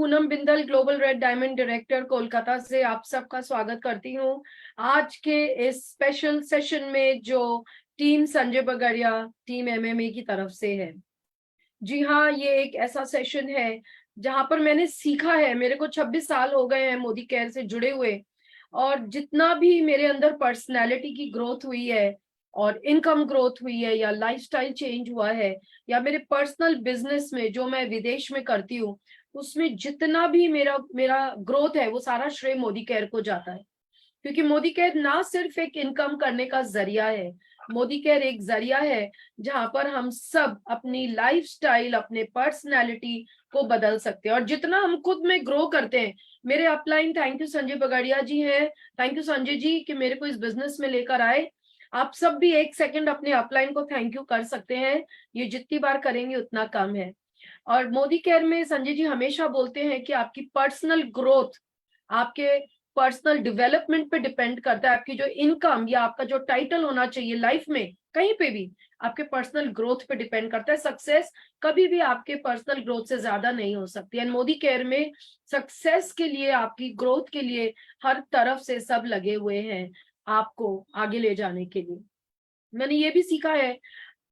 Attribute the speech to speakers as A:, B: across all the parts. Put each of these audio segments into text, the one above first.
A: Poonam Bindal, global red diamond director Kolkata से आप सबका स्वागत करती हूँ आज के इस स्पेशल सेशन में जो team Sanjay Bagaria team MMA की तरफ से है। जी हाँ, ये एक ऐसा सेशन है जहां पर मैंने सीखा है। मेरे को 26 साल हो गए हैं मोदी केयर से जुड़े हुए, और जितना भी मेरे अंदर पर्सनालिटी की ग्रोथ हुई है और इनकम ग्रोथ हुई है या लाइफस्टाइल चेंज हुआ है या मेरे पर्सनल बिजनेस में जो मैं विदेश में करती हूँ, उसमें जितना भी मेरा मेरा ग्रोथ है वो सारा श्रेय मोदी केयर को जाता है। क्योंकि मोदी केयर ना सिर्फ एक इनकम करने का जरिया है, मोदी केयर एक जरिया है जहां पर हम सब अपनी लाइफस्टाइल, अपने पर्सनालिटी को बदल सकते हैं। और जितना हम खुद में ग्रो करते हैं, मेरे upline thank you Sanjay Bagadia ji हैं, थैंक यू संजय जी कि मेरे को इस बिजनेस में लेकर आए। आप सब भी एक सेकंड अपने अपलाइन को थैंक यू कर सकते हैं, ये जितनी बार करेंगे उतना कम है। और मोदी केयर में संजय जी हमेशा बोलते हैं कि आपकी पर्सनल ग्रोथ, आपके पर्सनल डेवलपमेंट पे डिपेंड करता है। आपकी जो इनकम या आपका जो टाइटल होना चाहिए लाइफ में कहीं पे भी, आपके पर्सनल ग्रोथ पे डिपेंड करता है। सक्सेस कभी भी आपके पर्सनल ग्रोथ से ज्यादा नहीं हो सकती। एंड मोदी केयर में सक्सेस के लिए, आपकी ग्रोथ के लिए हर तरफ से सब लगे हुए हैं आपको आगे ले जाने के लिए। मैंने ये भी सीखा है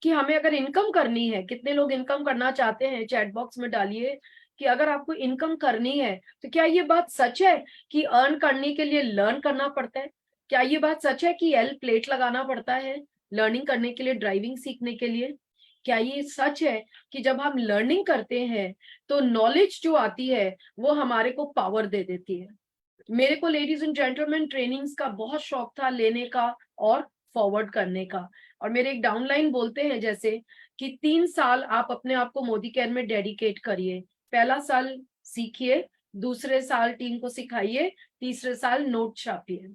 A: कि हमें अगर इनकम करनी है, कितने लोग इनकम करना चाहते हैं चैट बॉक्स में डालिए कि अगर आपको इनकम करनी है तो क्या ये बात सच है कि अर्न करने के लिए लर्न करना पड़ता है? क्या ये बात सच है कि एल प्लेट लगाना पड़ता है लर्निंग करने के लिए, ड्राइविंग सीखने के लिए? क्या ये सच है कि जब हम लर्निंग करते हैं तो नॉलेज जो आती है वो हमारे को पावर दे देती है? मेरे को लेडीज एंड जेंटलमैन ट्रेनिंग्स का बहुत शौक था लेने का और फॉरवर्ड करने का। और मेरे एक डाउनलाइन बोलते हैं जैसे कि 3 साल आप अपने आप को मोदी केयर में डेडिकेट करिए। पहला साल सीखिए, दूसरे साल टीम को सिखाइए, तीसरे साल नोट छापिए।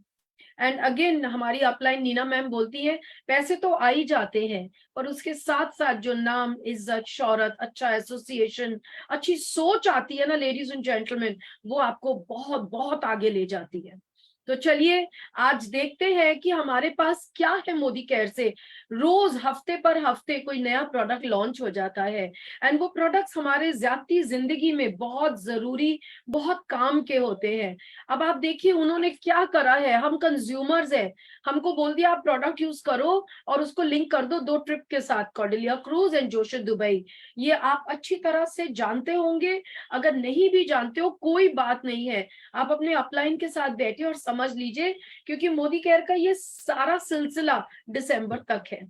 A: एंड अगेन हमारी अपलाइन नीना मैम बोलती है पैसे तो आ ही जाते हैं, पर उसके साथ साथ जो नाम, इज्जत, शौहरत, अच्छा एसोसिएशन, अच्छी सोच आती है ना लेडीज एंड जेंटलमैन, वो आपको बहुत बहुत आगे ले जाती है। तो चलिए आज देखते हैं कि हमारे पास क्या है मोदी केयर से। रोज हफ्ते पर हफ्ते कोई नया प्रोडक्ट लॉन्च हो जाता है, एंड वो प्रोडक्ट्स हमारे ज्यादती जिंदगी में बहुत जरूरी, बहुत काम के होते हैं। अब आप देखिए उन्होंने क्या करा है, हम कंज्यूमर्स हैं, हमको बोल दिया आप प्रोडक्ट यूज करो और उसको लिंक कर दो 2 ट्रिप के साथ, Cordelia cruise and Joshi Dubai. ये आप अच्छी तरह से जानते होंगे, अगर नहीं भी जानते हो कोई बात नहीं है, आप अपने अपलाइन के साथ बैठिए और समझ लीजिए, क्योंकि मोदी केयर का ये सारा सिलसिला दिसंबर तक है।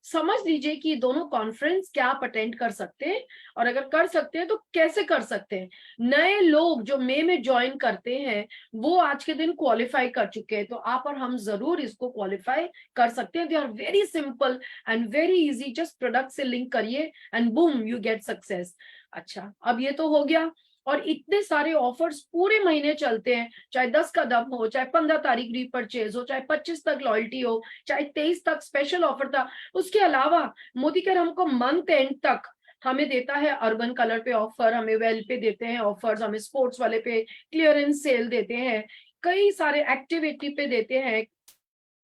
A: समझ लीजिए कि दोनों कॉन्फ्रेंस क्या आप अटेंड कर सकते हैं, और अगर कर सकते हैं तो कैसे कर सकते हैं। नए लोग जो मई में ज्वाइन करते हैं वो आज के दिन क्वालिफाई कर चुके हैं, तो आप और हम जरूर इसको क्वालिफाई कर सकते हैं। They are very simple and very easy, just product से लिंक करिए and boom you get success. अच्छा, अब ये तो हो गया। और इतने सारे ऑफर्स पूरे महीने चलते हैं, चाहे 10 का दम हो, चाहे 15 तारीख रीपर्चेज हो, चाहे 25 तक लॉयल्टी हो, चाहे 23 तक स्पेशल ऑफर था। उसके अलावा मोदी केयर हमको मंथ एंड तक हमें देता है अर्बन कलर पे ऑफर, हमें वेल पे देते हैं ऑफर्स, हमें स्पोर्ट्स वाले पे क्लियरेंस सेल देते हैं, कई सारे एक्टिविटी पे देते हैं,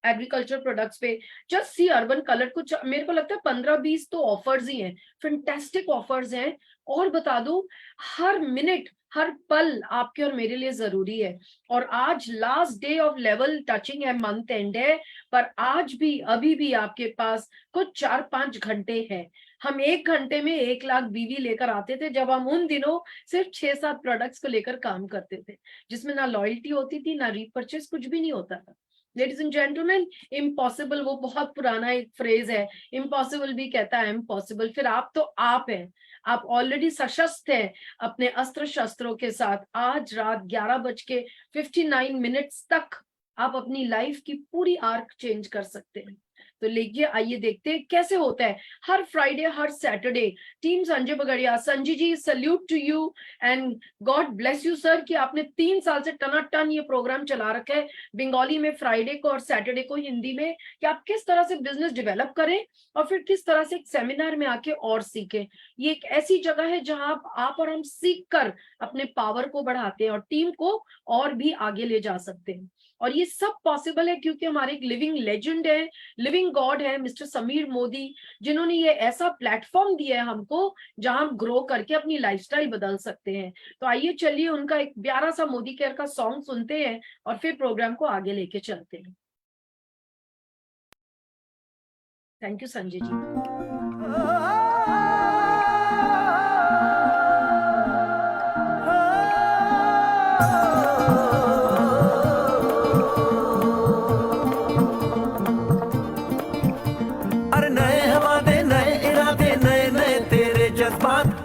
A: एग्रीकल्चर प्रोडक्ट्स पे। जस्ट सी अर्बन कलर, कुछ मेरे को लगता है 15-20 तो ऑफर्स ही हैं, फैंटास्टिक ऑफर्स हैं। और बता दूं, हर मिनट हर पल आपके और मेरे लिए जरूरी है। और आज last day of level touching है, मंथ एंड है, पर आज भी अभी भी आपके पास कुछ 4-5 घंटे हैं। हम 1 घंटे में 1 लाख बीवी लेकर आते थे जब हम उन दिनों सिर्फ 6-7 प्रोडक्ट्स को लेकर काम करते थे, जिसमें ना लॉयल्टी होती थी ना रीपर्चेस, कुछ भी नहीं होता था। लेडीज एंड जेंटलमैन, इम्पॉसिबल वो बहुत पुराना एक फ्रेज है, इम्पॉसिबल भी कहता है इम्पॉसिबल। फिर आप तो आप हैं, आप ऑलरेडी सशस्त्र हैं अपने अस्त्र शस्त्रों के साथ। आज रात 11:59 तक आप अपनी लाइफ की पूरी आर्क चेंज कर सकते हैं। तो लेकिए आइए देखते हैं कैसे होता है। हर फ्राइडे, हर Saturday team Sanjay Bagadia, Sanjay ji salute to you and God bless you sir कि आपने 3 साल से टनाटन ये प्रोग्राम चला रखा है, बंगाली में फ्राइडे को और सैटरडे को हिंदी में, कि आप किस तरह से बिजनेस डेवलप करें और फिर किस तरह से एक सेमिनार में आके और सीखें। ये एक ऐसी जगह है जहां आप और हम सीख कर अपने पावर को बढ़ाते हैं और टीम को और भी आगे ले जा सकते हैं। और ये सब पॉसिबल है क्योंकि हमारे एक लिविंग लेजेंड है, लिविंग गॉड है मिस्टर समीर मोदी, जिन्होंने ये ऐसा प्लेटफॉर्म दिया है हमको जहां हम ग्रो करके अपनी लाइफस्टाइल बदल सकते हैं। तो आइए चलिए उनका एक प्यारा सा मोदी केयर का सॉन्ग सुनते हैं और फिर प्रोग्राम को आगे लेके चलते हैं। Thank you Sanjay ji.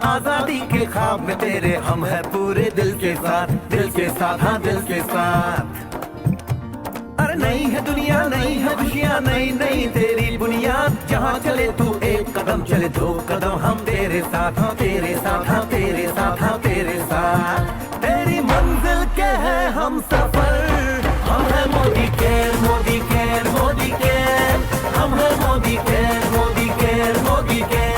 B: आजादी के ख्वाब में तेरे हम है पूरे दिल के साथ, दिल के साथ, हाँ दिल के साथ। अरे नहीं है दुनिया, नहीं है खुशियाँ, नहीं नहीं तेरी बुनियाद। जहाँ चले तू एक कदम चले दो कदम, हम तेरे साथ, हाँ तेरे साथ, हाँ तेरे साथ, हाँ तेरे साथ। तेरी मंजिल के है हम सफर, हम है Modicare, Modicare, Modicare. हम है Modicare, Modicare, Modi care.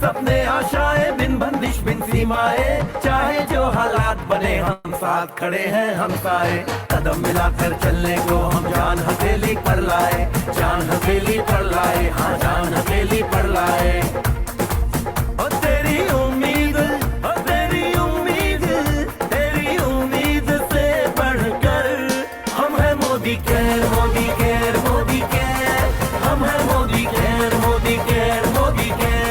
B: सपने आशाएं बिन बंदिश बिन सीमाएं, चाहे जो हालात बने हम साथ खड़े हैं हम सारे। कदम मिलाकर चलने को हम जान हथेली पर लाए, जान हथेली पर लाए, हाँ जान हथेली पर लाए। ओ तेरी उम्मीद, ओ तेरी उम्मीद, तेरी उम्मीद से बढ़कर हम है Modicare, Modicare, Modicare. हम है Modicare, Modicare, Modicare.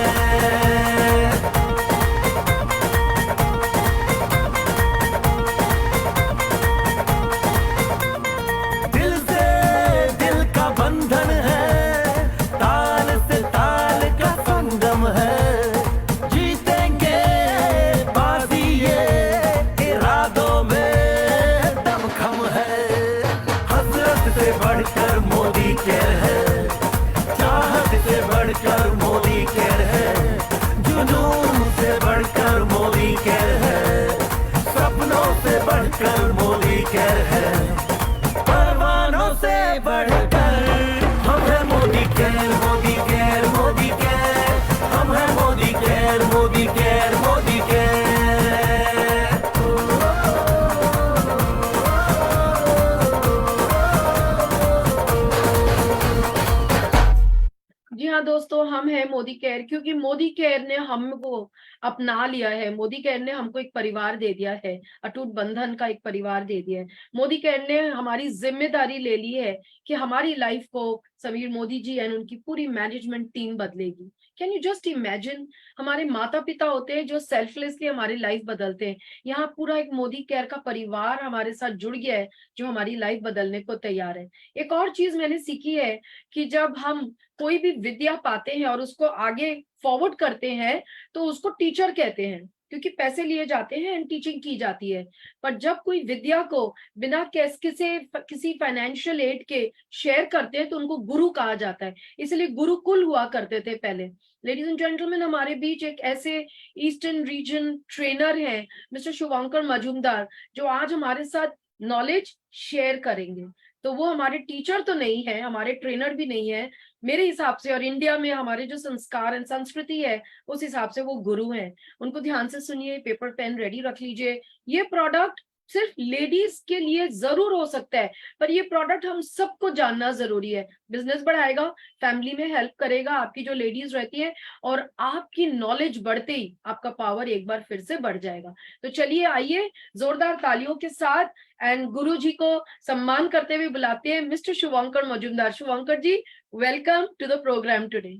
B: Modicare है, परवानों से बढ़कर हम है Modicare, Modicare, Modicare. हम है Modicare, Modicare, Modicare.
A: जी हाँ दोस्तों, हम हैं मोदी केयर क्योंकि मोदी केयर ने हमको अपना लिया है। मोदी केयर ने हमको एक परिवार दे दिया है, अटूट बंधन का एक परिवार दे दिया है। मोदी केयर ने हमारी जिम्मेदारी ले ली है कि हमारी लाइफ को समीर मोदी जी एंड उनकी पूरी मैनेजमेंट टीम बदलेगी। कैन यू जस्ट इमेजिन, हमारे माता पिता होते हैं जो सेल्फलेसली हमारी लाइफ बदलते हैं, यहाँ पूरा एक मोदी केयर का परिवार हमारे साथ जुड़ गया है जो हमारी लाइफ बदलने को तैयार है। एक और चीज मैंने सीखी है कि जब हम कोई भी विद्या पाते हैं और उसको आगे फॉरवर्ड करते हैं तो उसको टीचर कहते हैं, क्योंकि पैसे लिए जाते हैं एंड टीचिंग की जाती है। पर जब कोई विद्या को बिना किसी फाइनेंशियल एड के शेयर करते हैं तो उनको गुरु कहा जाता है। इसलिए गुरुकुल हुआ करते थे पहले। लेडीज एंड जेंटलमैन, हमारे बीच एक ऐसे ईस्टर्न रीजन ट्रेनर हैं मिस्टर शुभंकर मजूमदार, जो आज हमारे साथ नॉलेज शेयर करेंगे। तो वो हमारे टीचर तो नहीं है, हमारे ट्रेनर भी नहीं है मेरे हिसाब से, और इंडिया में हमारे जो संस्कार एंड संस्कृति है उस हिसाब से वो गुरु हैं। उनको ध्यान से सुनिए, पेपर पेन रेडी रख लीजिए। ये प्रोडक्ट सिर्फ लेडीज के लिए जरूर हो सकता है, पर ये प्रोडक्ट हम सबको जानना जरूरी है। बिजनेस बढ़ाएगा, फैमिली में हेल्प करेगा आपकी जो लेडीज रहती है, और आपकी नॉलेज बढ़ते ही आपका पावर एक बार फिर से बढ़ जाएगा। तो चलिए आइए जोरदार तालियों के साथ एंड गुरु जी को सम्मान करते हुए बुलाते हैं mister Shubhankar Majumdar. Shubhankar ji, welcome to the program today.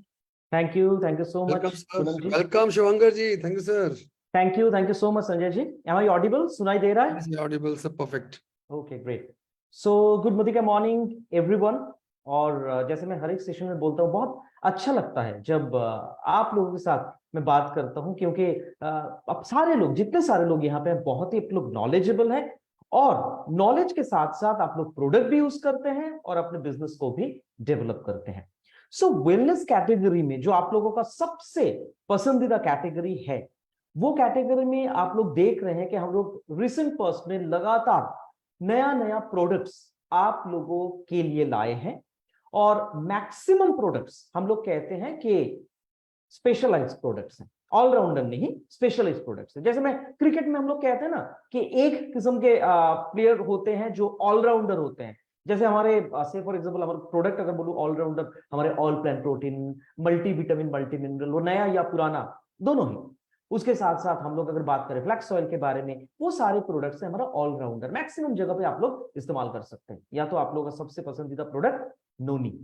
C: Thank you so much, Poonam ji.
D: Welcome, Shivankar ji. Thank you, sir.
C: Thank you so much, Sanjay ji. Am I audible? सुनाई दे रहा है?
D: Yes, audible, sir. Perfect.
C: Okay, great. So good morning, everyone. और जैसे मैं हर एक session में बोलता हूँ, बहुत अच्छा लगता है जब आप लोगों के साथ मैं बात करता हूँ, क्योंकि अब सारे लोग, जितने सारे लोग यहाँ पे हैं, बहुत ही आप लोग नॉलेजेबल हैं, और नॉलेज के साथ साथ आप लोग प्रोडक्ट भी यूज करते हैं और अपने बिजनेस को भी डेवलप करते हैं। सो वेलनेस कैटेगरी में जो आप लोगों का सबसे पसंदीदा कैटेगरी है, वो कैटेगरी में आप लोग देख रहे हैं कि हम लोग रिसेंट पास्ट में लगातार नया प्रोडक्ट्स आप लोगों के लिए लाए हैं, और मैक्सिमम प्रोडक्ट्स हम लोग कहते हैं कि स्पेशलाइज्ड प्रोडक्ट्स हैं, ऑलराउंडर नहीं, स्पेशलाइज्ड प्रोडक्ट्स हैं। जैसे मैं क्रिकेट में हम लोग कहते हैं ना कि एक किस्म के प्लेयर होते हैं जो ऑलराउंडर होते हैं। जैसे हमारे से फॉर एग्जांपल हमारे प्रोडक्ट अगर बोलूं ऑलराउंडर, हमारे all plan protein, multi vitamin, multi mineral, वो नया या पुराना दोनों ही। उसके साथ साथ हम लोग अगर बात करें फ्लैक्स ऑयल के बारे में, वो सारे प्रोडक्ट्स हैं हमारा ऑलराउंडर, मैक्सिमम जगह पे आप लोग इस्तेमाल कर सकते हैं। या तो आप लोगों का सबसे पसंदीदा प्रोडक्ट नोनी।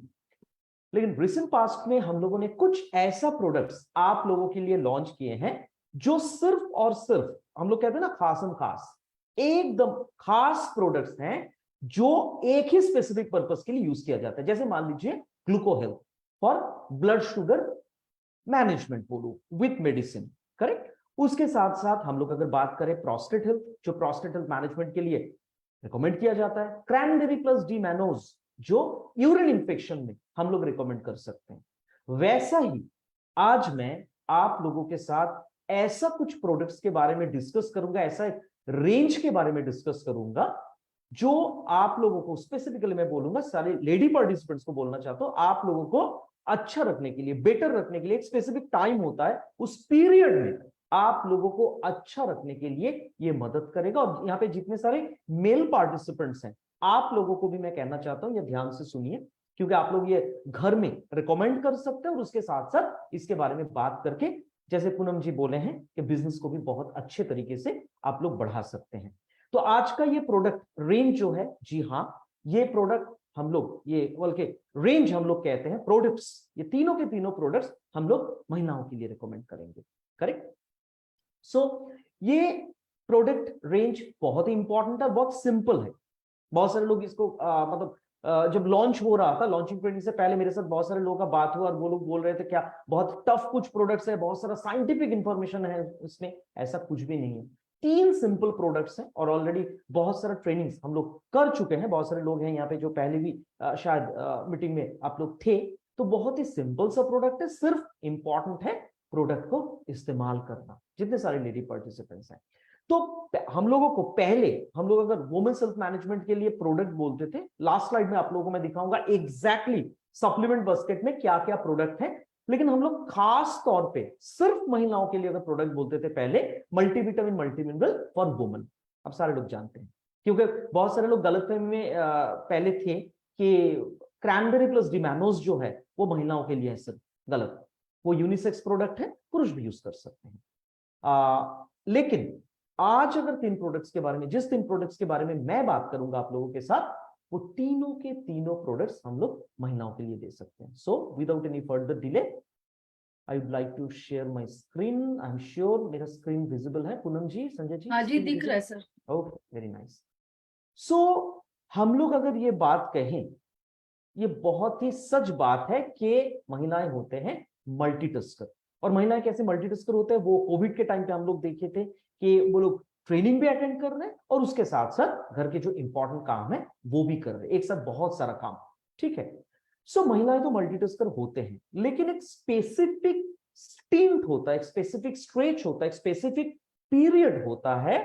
C: लेकिन रिसेंट पास्ट में हम लोगों ने कुछ ऐसा प्रोडक्ट्स आप लोगों के लिए लॉन्च किए हैं जो सिर्फ और सिर्फ हम लोग कहते हैं ना खासम खास, एकदम खास प्रोडक्ट्स हैं जो एक ही स्पेसिफिक पर्पस के लिए यूज किया जाता है। जैसे मान लीजिए ग्लूको health for blood sugar management बोलूं विथ मेडिसिन, करेक्ट। उसके साथ साथ हम लोग अगर बात करें प्रोस्टेट हेल्थ, जो प्रोस्टेट हेल्थ मैनेजमेंट के लिए रिकमेंड किया जाता है, क्रैनबेरी प्लस डी मैनोज जो यूरिन इंफेक्शन में हम लोग रिकमेंड कर सकते हैं। वैसा ही आज मैं आप लोगों के साथ ऐसा कुछ प्रोडक्ट्स के बारे में डिस्कस करूंगा, ऐसा एक रेंज के बारे में डिस्कस करूंगा जो आप लोगों को स्पेसिफिकली मैं बोलूंगा, सारे लेडी पार्टिसिपेंट्स को बोलना चाहता हूं, आप लोगों को अच्छा रखने के लिए, बेटर रखने के लिए एक स्पेसिफिक टाइम होता है, उस पीरियड में आप लोगों को अच्छा रखने के लिए ये मदद करेगा। और यहाँ पे जितने सारे मेल पार्टिसिपेंट्स हैं, आप लोगों को भी मैं कहना चाहता हूं, ये ध्यान से सुनिए, क्योंकि आप लोग ये घर में रिकमेंड कर सकते हैं और उसके साथ साथ इसके बारे में बात करके, जैसे पूनम जी बोले हैं कि बिजनेस को भी बहुत अच्छे तरीके से आप लोग बढ़ा सकते हैं। तो आज का ये प्रोडक्ट रेंज जो है, जी हाँ, ये प्रोडक्ट हम लोग, ये बल्कि रेंज हम लोग कहते हैं प्रोडक्ट्स, ये तीनों के तीनों प्रोडक्ट्स हम लोग महिलाओं के लिए रिकमेंड करेंगे, करेक्ट। सो ये प्रोडक्ट रेंज बहुत ही इंपॉर्टेंट है, बहुत सिंपल है। बहुत सारे लोग इसको जब लॉन्च हो रहा था, लॉन्चिंग ट्रेनिंग से पहले मेरे साथ बहुत सारे लोगों का बात हुआ और वो लोग बोल रहे थे क्या बहुत टफ कुछ प्रोडक्ट्स है, बहुत सारा साइंटिफिक इंफॉर्मेशन है इसमें। ऐसा कुछ भी नहीं है, 3 सिंपल प्रोडक्ट्स हैं और ऑलरेडी बहुत सारा ट्रेनिंग्स हम लोग कर चुके हैं। बहुत सारे लोग हैं यहाँ पे जो पहले भी शायद मीटिंग में आप लोग थे। तो बहुत ही सिंपल सा प्रोडक्ट है, सिर्फ इंपॉर्टेंट है प्रोडक्ट को इस्तेमाल करना, जितने सारे लेडी पार्टिसिपेंट्स हैं। तो हम लोगों को पहले, हम लोग अगर वुमेन सेल्फ मैनेजमेंट के लिए प्रोडक्ट बोलते थे, लास्ट स्लाइड में आप लोगों को मैं दिखाऊंगा एग्जैक्टली सप्लीमेंट बास्केट में क्या क्या प्रोडक्ट है। लेकिन हम लोग खास तौर पे सिर्फ महिलाओं के लिए अगर प्रोडक्ट बोलते थे पहले, multivitamin multi mineral for women. अब सारे लोग जानते हैं, क्योंकि बहुत सारे लोग गलतफहमी में पहले थे कि क्रैनबेरी प्लस डिमैनोज जो है वो महिलाओं के लिए है, सिर्फ गलत। वो यूनिसेक्स प्रोडक्ट है, पुरुष भी यूज कर सकते हैं। लेकिन आज अगर 3 प्रोडक्ट्स के बारे में, जिस 3 प्रोडक्ट्स के बारे में मैं बात करूंगा आप लोगों के साथ, वो तीनों के तीनों प्रोडक्ट्स हम लोग महिलाओं के लिए दे सकते हैं। So without any further delay I would like to share my screen. I am sure मेरा स्क्रीन विजिबल है। पूनम जी, संजय जी?
A: हाँ जी, दिख रहा है sir.
C: Okay, very nice. So हम लोग अगर ये बात कहें, ये बहुत ही सच बात है कि महिलाएं होते हैं मल्टीटास्कर। और महिलाएं कैसे मल्टीटास्कर होते हैं, वो कोविड के टाइम पे हम लोग देखे थे कि वो लोग ट्रेनिंग भी अटेंड कर रहे हैं और उसके साथ साथ घर के जो इंपॉर्टेंट काम है वो भी कर रहे हैं, एक साथ बहुत सारा काम, ठीक है। सो महिलाएं तो मल्टीटास्कर होते हैं, लेकिन एक स्पेसिफिक स्टिंट होता है, एक स्पेसिफिक स्ट्रेच होता है, एक स्पेसिफिक पीरियड होता है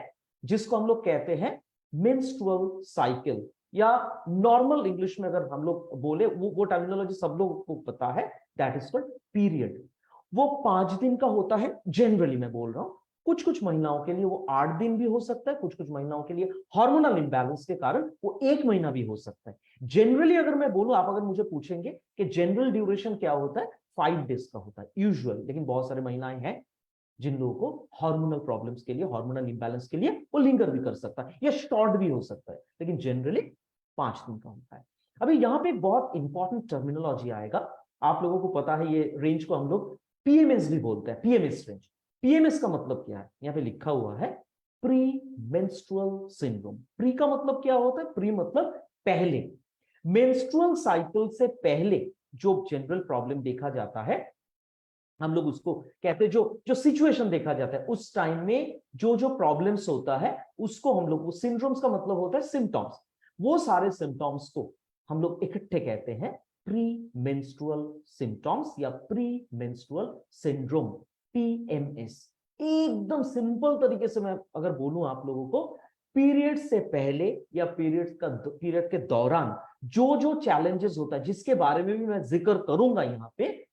C: जिसको हम लोग कहते हैं मेंस्ट्रुअल साइकिल, या नॉर्मल इंग्लिश में अगर हम लोग बोले, वो टर्मिनोलॉजी सब लोगों को पता है, दैट इज कॉल्ड पीरियड। वो 5 दिन का होता है जनरली, मैं बोल रहा हूं। कुछ कुछ महिलाओं के लिए वो 8 दिन भी हो सकता है, कुछ कुछ महिलाओं के लिए हार्मोनल इंबैलेंस के कारण वो 1 महीना भी हो सकता है। जनरली अगर मैं बोलूं, आप अगर मुझे पूछेंगे कि जनरल ड्यूरेशन क्या होता है, 5 डेज का होता है यूजुअल। लेकिन बहुत सारे महिलाएं हैं जिन लोगों को हार्मोनल प्रॉब्लम्स के लिए, हार्मोनल इंबैलेंस के लिए वो लिंगर भी कर सकता है या शॉर्ट भी हो सकता है, लेकिन जनरली 5 दिन का होता है। अभी यहाँ पे एक बहुत इंपॉर्टेंट टर्मिनोलॉजी आएगा, आप लोगों को पता है ये रेंज को हम लोग पीएमएस भी बोलते हैं, पीएमएस रेंज। पीएमएस का मतलब क्या है, यहाँ पे लिखा हुआ है प्री मेंस्ट्रुअल सिंड्रोम। प्री का मतलब क्या होता है, प्री मतलब पहले, मेंस्ट्रुअल साइकिल से पहले जो जनरल प्रॉब्लम देखा जाता है, हम लोग उसको कहते हैं, जो सिचुएशन देखा जाता है उस टाइम में जो जो प्रॉब्लम्स होता है उसको हम लोग, वो सिंड्रोम्स का मतलब होता है सिम्टम्स, वो सारे सिम्टम्स को हम लोग इकट्ठे कहते हैं प्री मेंस्ट्रुअल सिम्टम्स या प्री मेंस्ट्रुअल सिंड्रोम, पीएमएस। एकदम सिंपल तरीके से मैं अगर बोलूं आप लोगों को, पीरियड से पहले या पीरियड के दौरान जो जो चैलेंजेस होता है, जिसके बारे में भी मैं जिक्र करूंगा यहाँ पे,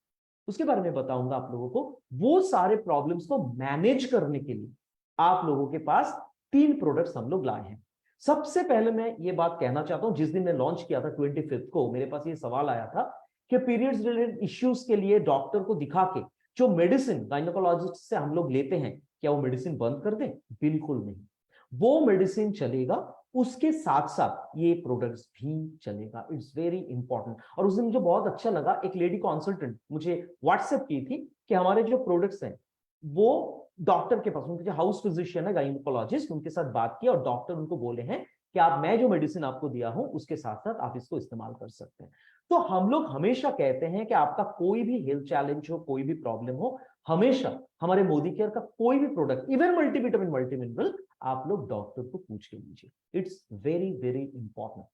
C: उसके बारे में बताऊंगा आप लोगों को। वो सारे प्रॉब्लम्स को मैनेज करने के लिए आप लोगों के पास 3 प्रोडक्ट्स हम लोग लाए हैं। सबसे पहले मैं ये बात कहना चाहता हूं, जिस दिन मैं लॉन्च किया था 25 को, मेरे पास ये सवाल आया था कि पीरियड्स रिलेटेड इश्यूज के लिए डॉक्टर को दिखा के जो मेडिसिन गायनेकोलॉजिस्ट से हम लोग लेते हैं, क्या वो मेडिसिन बंद कर दें? बिल्कुल नहीं, वो मेडिसिन चलेगा, उसके साथ साथ ये प्रोडक्ट्स भी चलेगा। It's very important. और उस दिन मुझे बहुत अच्छा लगा, एक लेडी कंसल्टेंट मुझे व्हाट्सएप की थी कि हमारे जो प्रोडक्ट्स हैं वो डॉक्टर के पास, उनके जो हाउस फिजिशियन है गायनेकोलॉजिस्ट, उनके साथ बात की और डॉक्टर उनको बोले हैं कि आप, मैं जो मेडिसिन आपको दिया हूं उसके साथ साथ आप इसको इस्तेमाल कर सकते हैं। तो हम लोग हमेशा कहते हैं कि आपका कोई भी हेल्थ चैलेंज हो, कोई भी प्रॉब्लम हो, हमेशा हमारे मोदी केयर का कोई भी प्रोडक्ट, इवन मल्टीविटामिन मल्टीमिनरल, आप लोग डॉक्टर को पूछ के लीजिए। It's very very important.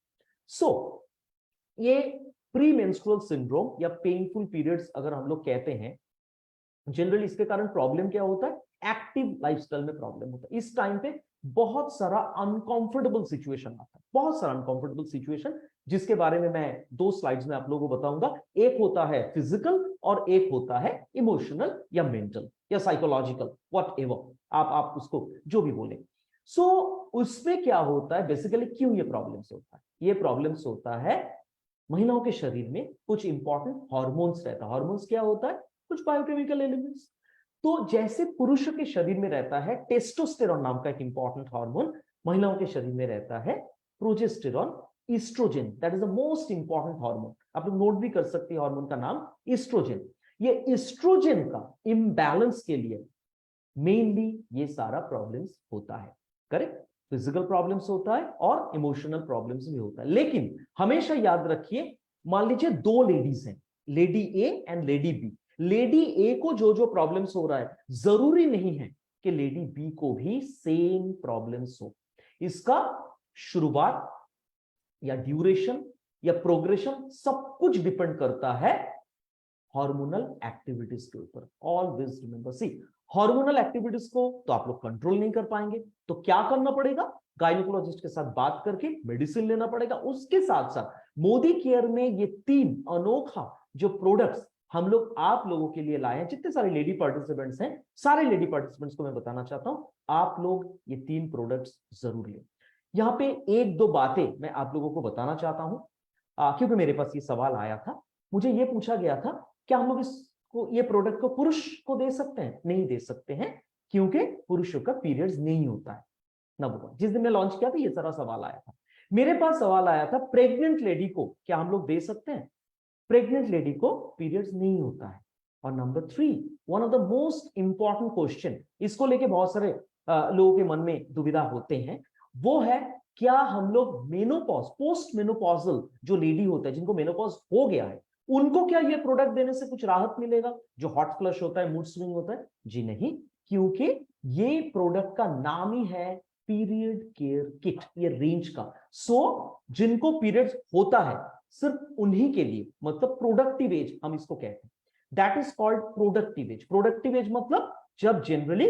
C: So ये प्री मेंस्ट्रुअल सिंड्रोम या पेनफुल पीरियड्स अगर हम लोग कहते हैं, जनरली इसके कारण प्रॉब्लम क्या होता है? एक्टिव लाइफस्टाइल में प्रॉब्लम होता है। इस टाइम पे बहुत सारा अनकंफर्टेबल सिचुएशन आता है, बहुत सारा अनकंफर्टेबल सिचुएशन, जिसके बारे में मैं 2 स्लाइड्स में आप लोगों को बताऊंगा। एक होता है फिजिकल और एक होता है इमोशनल या मेंटल या साइकोलॉजिकल, व्हाटएवर आप उसको जो भी बोले। सो उसमें क्या होता है बेसिकली, क्यों ये प्रॉब्लम्स होता है? ये प्रॉब्लम्स होता है महिलाओं के शरीर में कुछ इंपॉर्टेंट हार्मोन्स रहता है। हार्मोन्स क्या होता है? कुछ बायोकेमिकल एलिमेंट्स। तो जैसे पुरुष के शरीर में रहता है टेस्टोस्टेरॉन नाम का एक इंपॉर्टेंट हार्मोन, महिलाओं के शरीर में रहता है progesterone, estrogen, that is the most important hormone. आप लोग नोट भी कर सकते हैं हार्मोन का नाम ईस्ट्रोजन। ये ईस्ट्रोजन का इम्बैलेंस के लिए मेनली ये सारा प्रॉब्लम्स होता है। करेक्ट? फिजिकल प्रॉब्लम्स होता है और इमोशनल प्रॉब्लम्स भी होता है। लेकिन हमेशा याद रखिए, मान लीजिए 2 लेडीज हैं, lady A and lady B. Lady A को जो जो प्रॉब्लम्स हो रहा है, जरूरी नहीं है कि लेडी बी को भी सेम प्रॉब्लम्स हो। इसका शुरुआत या ड्यूरेशन या प्रोग्रेशन सब कुछ डिपेंड करता है हार्मोनल एक्टिविटीज के ऊपर। ऑलवेज रिमेंबर, सी हार्मोनल एक्टिविटीज को तो आप लोग कंट्रोल नहीं कर पाएंगे, तो क्या करना पड़ेगा? गायनेकोलॉजिस्ट के साथ बात करके मेडिसिन लेना पड़ेगा। उसके साथ साथ मोदी केयर में ये 3 अनोखा जो प्रोडक्ट्स हम लोग आप लोगों के लिए लाए हैं, जितने सारे लेडी पार्टिसिपेंट्स हैं, सारे लेडी पार्टिसिपेंट्स को मैं बताना चाहता हूं, आप लोग ये 3 प्रोडक्ट्स जरूर लें। यहां पे 1-2 बातें मैं आप लोगों को बताना चाहता हूं, क्योंकि मेरे पास ये सवाल आया था, मुझे ये पूछा गया था, क्या हम लोग इसको, ये प्रोडक्ट को पुरुष को दे सकते हैं? नहीं दे सकते हैं, क्योंकि पुरुषों का पीरियड्स नहीं होता है। नंबर 1, जिस दिन मैं लॉन्च किया था ये सारा सवाल आया था। मेरे पास सवाल आया था, प्रेग्नेंट लेडी को क्या हम लोग दे सकते हैं? प्रेग्नेंट लेडी को पीरियड्स नहीं होता है। और number 3, one of the most important question, इसको लेके बहुत सारे लोगों के मन में दुविधा होते हैं, वो है क्या हम लोग मेनोपॉज, पोस्ट मेनोपॉजल जो लेडी होता है, जिनको मेनोपॉज हो गया है, उनको क्या ये प्रोडक्ट देने से कुछ राहत मिलेगा? जो हॉट फ्लश होता है, मूड स्विंग होता है? जी नहीं, क्योंकि ये प्रोडक्ट का नाम ही है पीरियड केयर किट, ये रेंज का। सो जिनको पीरियड्स होता है सिर्फ उन्हीं के लिए, मतलब प्रोडक्टिव एज हम इसको कहते हैं, that is called productive age. Productive age मतलब जब जनरली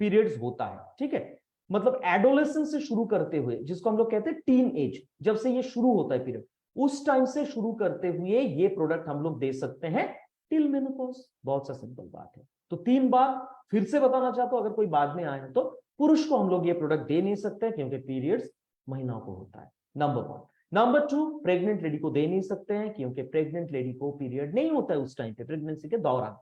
C: पीरियड्स होता है, ठीक है, मतलब एडोलेसेंस से शुरू करते हुए, जिसको हम लोग कहते हैं टीन एज, जब से ये शुरू होता है पीरियड, उस टाइम से शुरू करते हुए ये प्रोडक्ट हम लोग दे सकते हैं टिल मेनोपॉज। बहुत सा सिंपल बात है। तो 3 बार फिर से बताना चाहता हूं, अगर कोई बाद में आए तो पुरुष को हम लोग ये प्रोडक्ट दे नहीं सकते क्योंकि पीरियड्स महिलाओं को होता है, नंबर 1। नंबर 2, प्रेग्नेंट लेडी को दे नहीं सकते हैं क्योंकि प्रेग्नेंट लेडी को पीरियड नहीं होता है उस टाइम पे, प्रेगनेंसी के दौरान,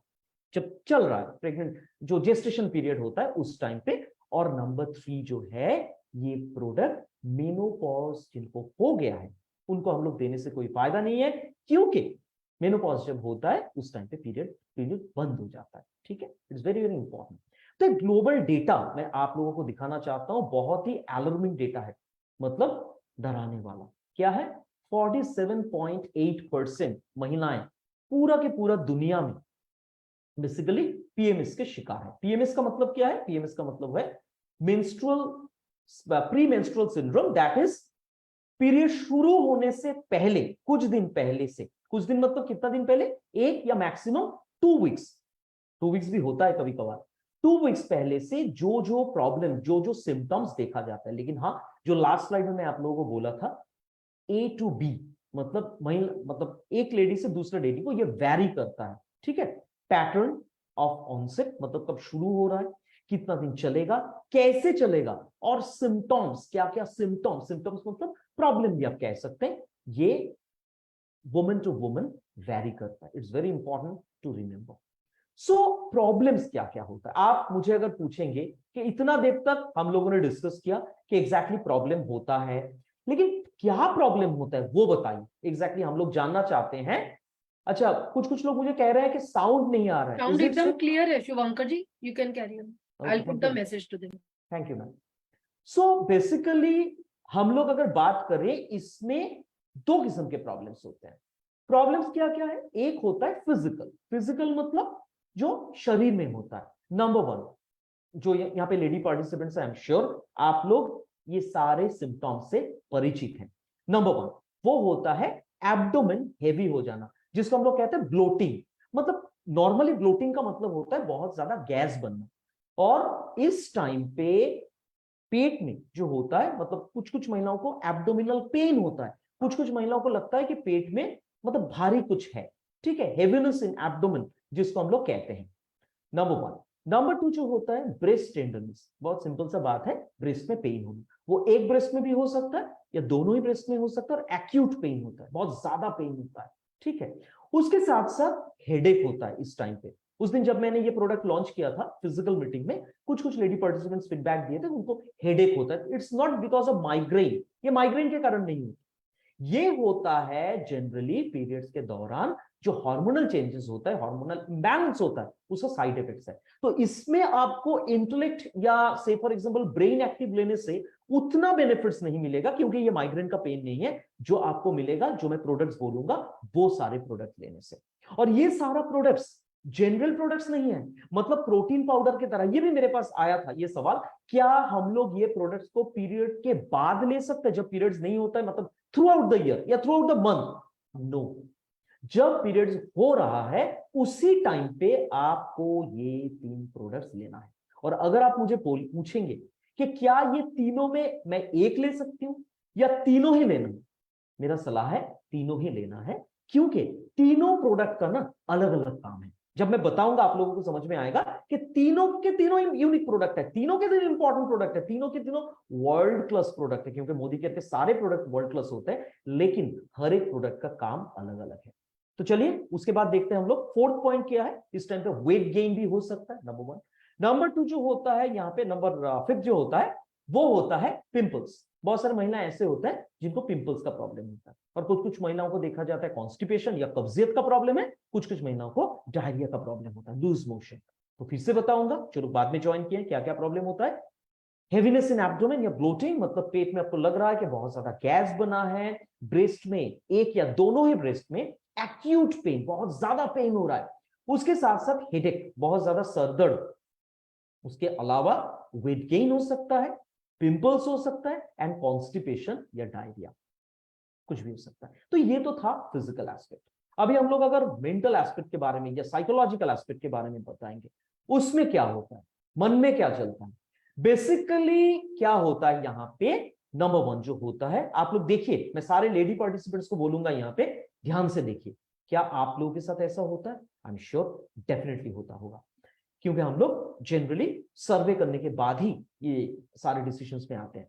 C: जब चल रहा है प्रेग्नेंट, जो जेस्टेशन पीरियड होता है उस टाइम पे। और नंबर 3 जो है, ये प्रोडक्ट मेनोपॉज जिनको हो गया है उनको हम लोग देने से कोई फायदा नहीं है, क्योंकि मेनोपॉज जब होता है उस टाइम पे पीरियड बंद हो जाता है। ठीक है, इट्स वेरी वेरी इंपॉर्टेंट। तो एक ग्लोबल डेटा मैं आप लोगों को दिखाना चाहता हूं, बहुत ही अलार्मिंग डेटा है, मतलब डराने वाला। क्या है? 47.8% महिलाएं पूरा के पूरा दुनिया में बेसिकली पीएमएस के शिकार है। पीएमएस का मतलब क्या है? पीएमएस का मतलब है pre menstrual syndrome, that is period शुरू होने से पहले, कुछ दिन पहले से, कुछ दिन मतलब कितना दिन पहले, 1 या मैक्सिमम 2 वीक्स, 2 वीक्स भी होता है कभी कभार, 2 वीक्स पहले से जो जो प्रॉब्लम, जो जो सिम्टम्स देखा जाता है। लेकिन हाँ, जो लास्ट स्लाइड में मैं आप लोगों को बोला था, A to B, मतलब महिला, मतलब एक लेडी से दूसरे लेडी को ये वैरी करता है। ठीक है, पैटर्न ऑफ ऑनसेट मतलब कब शुरू हो रहा है, कितना दिन चलेगा, कैसे चलेगा, और सिम्टम्स, क्या क्या सिम्टम्स, सिम्टम्स मतलब प्रॉब्लम भी आप कह सकते हैं, ये वुमन टू वुमन वैरी करता है। It's very important to remember. So problems क्या क्या होता है, आप मुझे अगर पूछेंगे कि इतना देर तक हम लोगों ने डिस्कस किया कि एग्जैक्टली प्रॉब्लम होता है, लेकिन क्या प्रॉब्लम होता है वो बताइए, एग्जैक्टली हम लोग जानना चाहते हैं। अच्छा, कुछ कुछ लोग मुझे कह रहे हैं कि साउंड नहीं आ रहा है।
A: साउंड एकदम क्लियर है Shubhankar ji, you can carry on, I will put the message to them.
C: Thank you ma'am. So basically हम लोग अगर बात करें, इसमें दो किस्म के प्रॉब्लम्स होते हैं। प्रॉब्लम्स क्या क्या है, एक होता है फिजिकल, फिजिकल मतलब जो शरीर में होता है। नंबर वन, जो यहाँ पे लेडी पार्टिसिपेंट्स है, आई एम श्योर आप लोग ये सारे सिम्टम्स से परिचित हैं। नंबर वन वो होता है एब्डोमेन हेवी हो जाना, जिसको हम लोग कहते हैं ब्लोटिंग। मतलब नॉर्मली ब्लोटिंग का मतलब होता है बहुत ज्यादा गैस बनना, और इस टाइम पे पेट में जो होता है, मतलब कुछ कुछ महिलाओं को एब्डोमिनल पेन होता है, कुछ कुछ महिलाओं को लगता है कि पेट में मतलब भारी कुछ है, ठीक है, हेवीनेस इन एब्डोमेन जिसको हम लोग कहते हैं। Number one. नंबर टू जो होता है ब्रेस्ट टेंडरनेस, बहुत सिंपल सा बात है, ब्रेस्ट में पेन होना, वो एक ब्रेस्ट में भी हो सकता है या दोनों ही ब्रेस्ट में हो सकता है, और एक्यूट पेन होता है, बहुत ज्यादा पेन होता है, ठीक है। उसके साथ साथ हेडेक होता है इस टाइम पे। उस दिन जब मैंने ये प्रोडक्ट लॉन्च किया था फिजिकल मीटिंग में, कुछ कुछ लेडी पार्टिसिपेंट्स फीडबैक दिए थे, उनको हेडेक होता है। It's not because of migraine, ये माइग्रेन के कारण नहीं होता, ये होता है जनरली पीरियड्स के दौरान जो हार्मोनल चेंजेस होता है, हार्मोनल इंबैलेंस होता है, उसका साइड इफेक्ट्स है। तो इसमें आपको इंटेलेक्ट या से फॉर एग्जांपल ब्रेन एक्टिव लेने से उतना बेनिफिट्स नहीं मिलेगा, क्योंकि ये माइग्रेन का पेन नहीं है। जो आपको मिलेगा, जो मैं प्रोडक्ट्स बोलूंगा, वो सारे प्रोडक्ट लेने से। और ये सारा प्रोडक्ट्स जनरल प्रोडक्ट्स नहीं है, मतलब प्रोटीन पाउडर की तरह। ये भी मेरे पास आया था ये सवाल, क्या हम लोग ये प्रोडक्ट्स को पीरियड के बाद ले सकते हैं, जब पीरियड्स नहीं होता है, मतलब थ्रू आउट द ईयर या throughout the month? No, जब पीरियड्स हो रहा है उसी टाइम पे आपको ये तीन प्रोडक्ट्स लेना है। और अगर आप मुझे पूछेंगे कि क्या ये तीनों में मैं एक ले सकती हूं या तीनों ही लेना, मेरा सलाह है तीनों ही लेना है, क्योंकि तीनों प्रोडक्ट का ना अलग अलग काम है। जब मैं बताऊंगा आप लोगों को समझ में आएगा कि तीनों के तीनों यूनिक प्रोडक्ट है, तीनों के तीनों इंपॉर्टेंट प्रोडक्ट है, तीनों के तीनों वर्ल्ड क्लास प्रोडक्ट है, क्योंकि मोदी कहते हैं सारे प्रोडक्ट वर्ल्ड क्लास होते हैं, लेकिन हर एक प्रोडक्ट का काम अलग अलग है। तो चलिए उसके बाद देखते हैं हम लोग फोर्थ पॉइंट क्या है। इस टाइम पे वेट गेन भी हो सकता है, नंबर वन। नंबर टू जो होता है यहाँ पे, नंबर फिफ्थ जो होता है वो होता है पिंपल्स। बहुत सारी महिलाएं ऐसे होते हैं जिनको पिंपल्स का प्रॉब्लम होता है, और कुछ कुछ महिलाओं को देखा जाता है कॉन्स्टिपेशन या कब्जियत का प्रॉब्लम है, कुछ कुछ महिलाओं को डायरिया का प्रॉब्लम होता है, लूज मोशन। तो फिर से बताऊंगा, जो लोग बाद में ज्वाइन किए क्या क्या प्रॉब्लम होता है। हेवीनेस इन एब्डोमेन या ब्लोटिंग, मतलब पेट में आपको लग रहा है कि बहुत ज्यादा गैस बना है, ब्रेस्ट में एक या दोनों ही ब्रेस्ट में एक्यूट पेन, बहुत ज्यादा पेन हो रहा है, उसके साथ साथ हेडेक, बहुत ज्यादा सरदर्द, उसके अलावा वेट गेन हो सकता है, पिंपल्स हो सकता है, एंड कॉन्स्टिपेशन या डायरिया, कुछ भी हो सकता है। तो ये तो था फिजिकल एस्पेक्ट। अभी हम लोग अगर मेंटल एस्पेक्ट के बारे में या साइकोलॉजिकल एस्पेक्ट के बारे में बताएंगे, उसमें क्या होता है, मन में क्या चलता है। बेसिकली क्या होता है यहाँ पे, नंबर वन जो होता है, आप लोग देखिए, मैं सारे लेडी पार्टिसिपेंट्स को बोलूंगा यहाँ पे, ध्यान से देखिए, क्या आप लोगों के साथ ऐसा होता है? आई एम श्योर डेफिनेटली होता होगा, क्योंकि हम लोग जनरली सर्वे करने के बाद ही ये सारे डिसीजंस में आते हैं।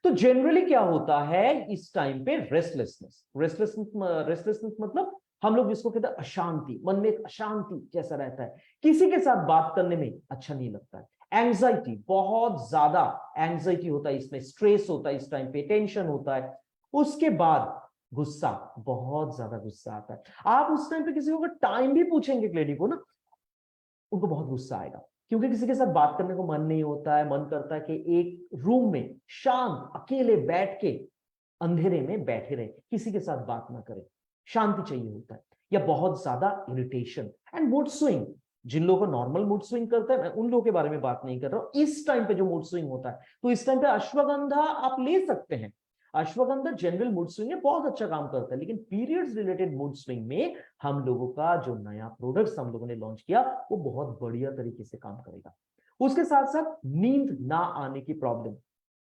C: तो जनरली क्या होता है इस टाइम पे, रेस्टलेसनेस। रेस्टलेसनेस मतलब हम लोग जिसको कहते हैं अशांति, मन में एक अशांति जैसा रहता है, किसी के साथ बात करने में अच्छा नहीं लगता है। एंजाइटी, बहुत ज्यादा एंजाइटी होता है इसमें, स्ट्रेस होता है इस टाइम पे, टेंशन होता है। उसके बाद गुस्सा, बहुत ज्यादा गुस्सा आता है। आप उस टाइम पे किसी को टाइम भी पूछेंगे लेडी को ना, उनको बहुत गुस्सा आएगा, क्योंकि किसी के साथ बात करने को मन नहीं होता है, मन करता है कि एक रूम में शांत अकेले बैठ के अंधेरे में बैठे रहे, किसी के साथ बात ना करें, शांति चाहिए होता है। या बहुत ज्यादा इरिटेशन एंड मूड स्विंग, जिन लोगों को नॉर्मल मूड स्विंग करता है, मैं उन लोगों के बारे में बात नहीं कर रहा हूं, इस टाइम पे जो मूड स्विंग होता है, तो इस टाइम पे अश्वगंधा आप ले सकते हैं। अश्वगंधा जनरल मूड स्विंग में बहुत अच्छा काम करता है, लेकिन पीरियड्स रिलेटेड मूड स्विंग में हम लोगों का जो नया प्रोडक्ट्स हम लोगों ने लॉन्च किया, वो बहुत बढ़िया तरीके से काम करेगा। उसके साथ साथ नींद ना आने की प्रॉब्लम,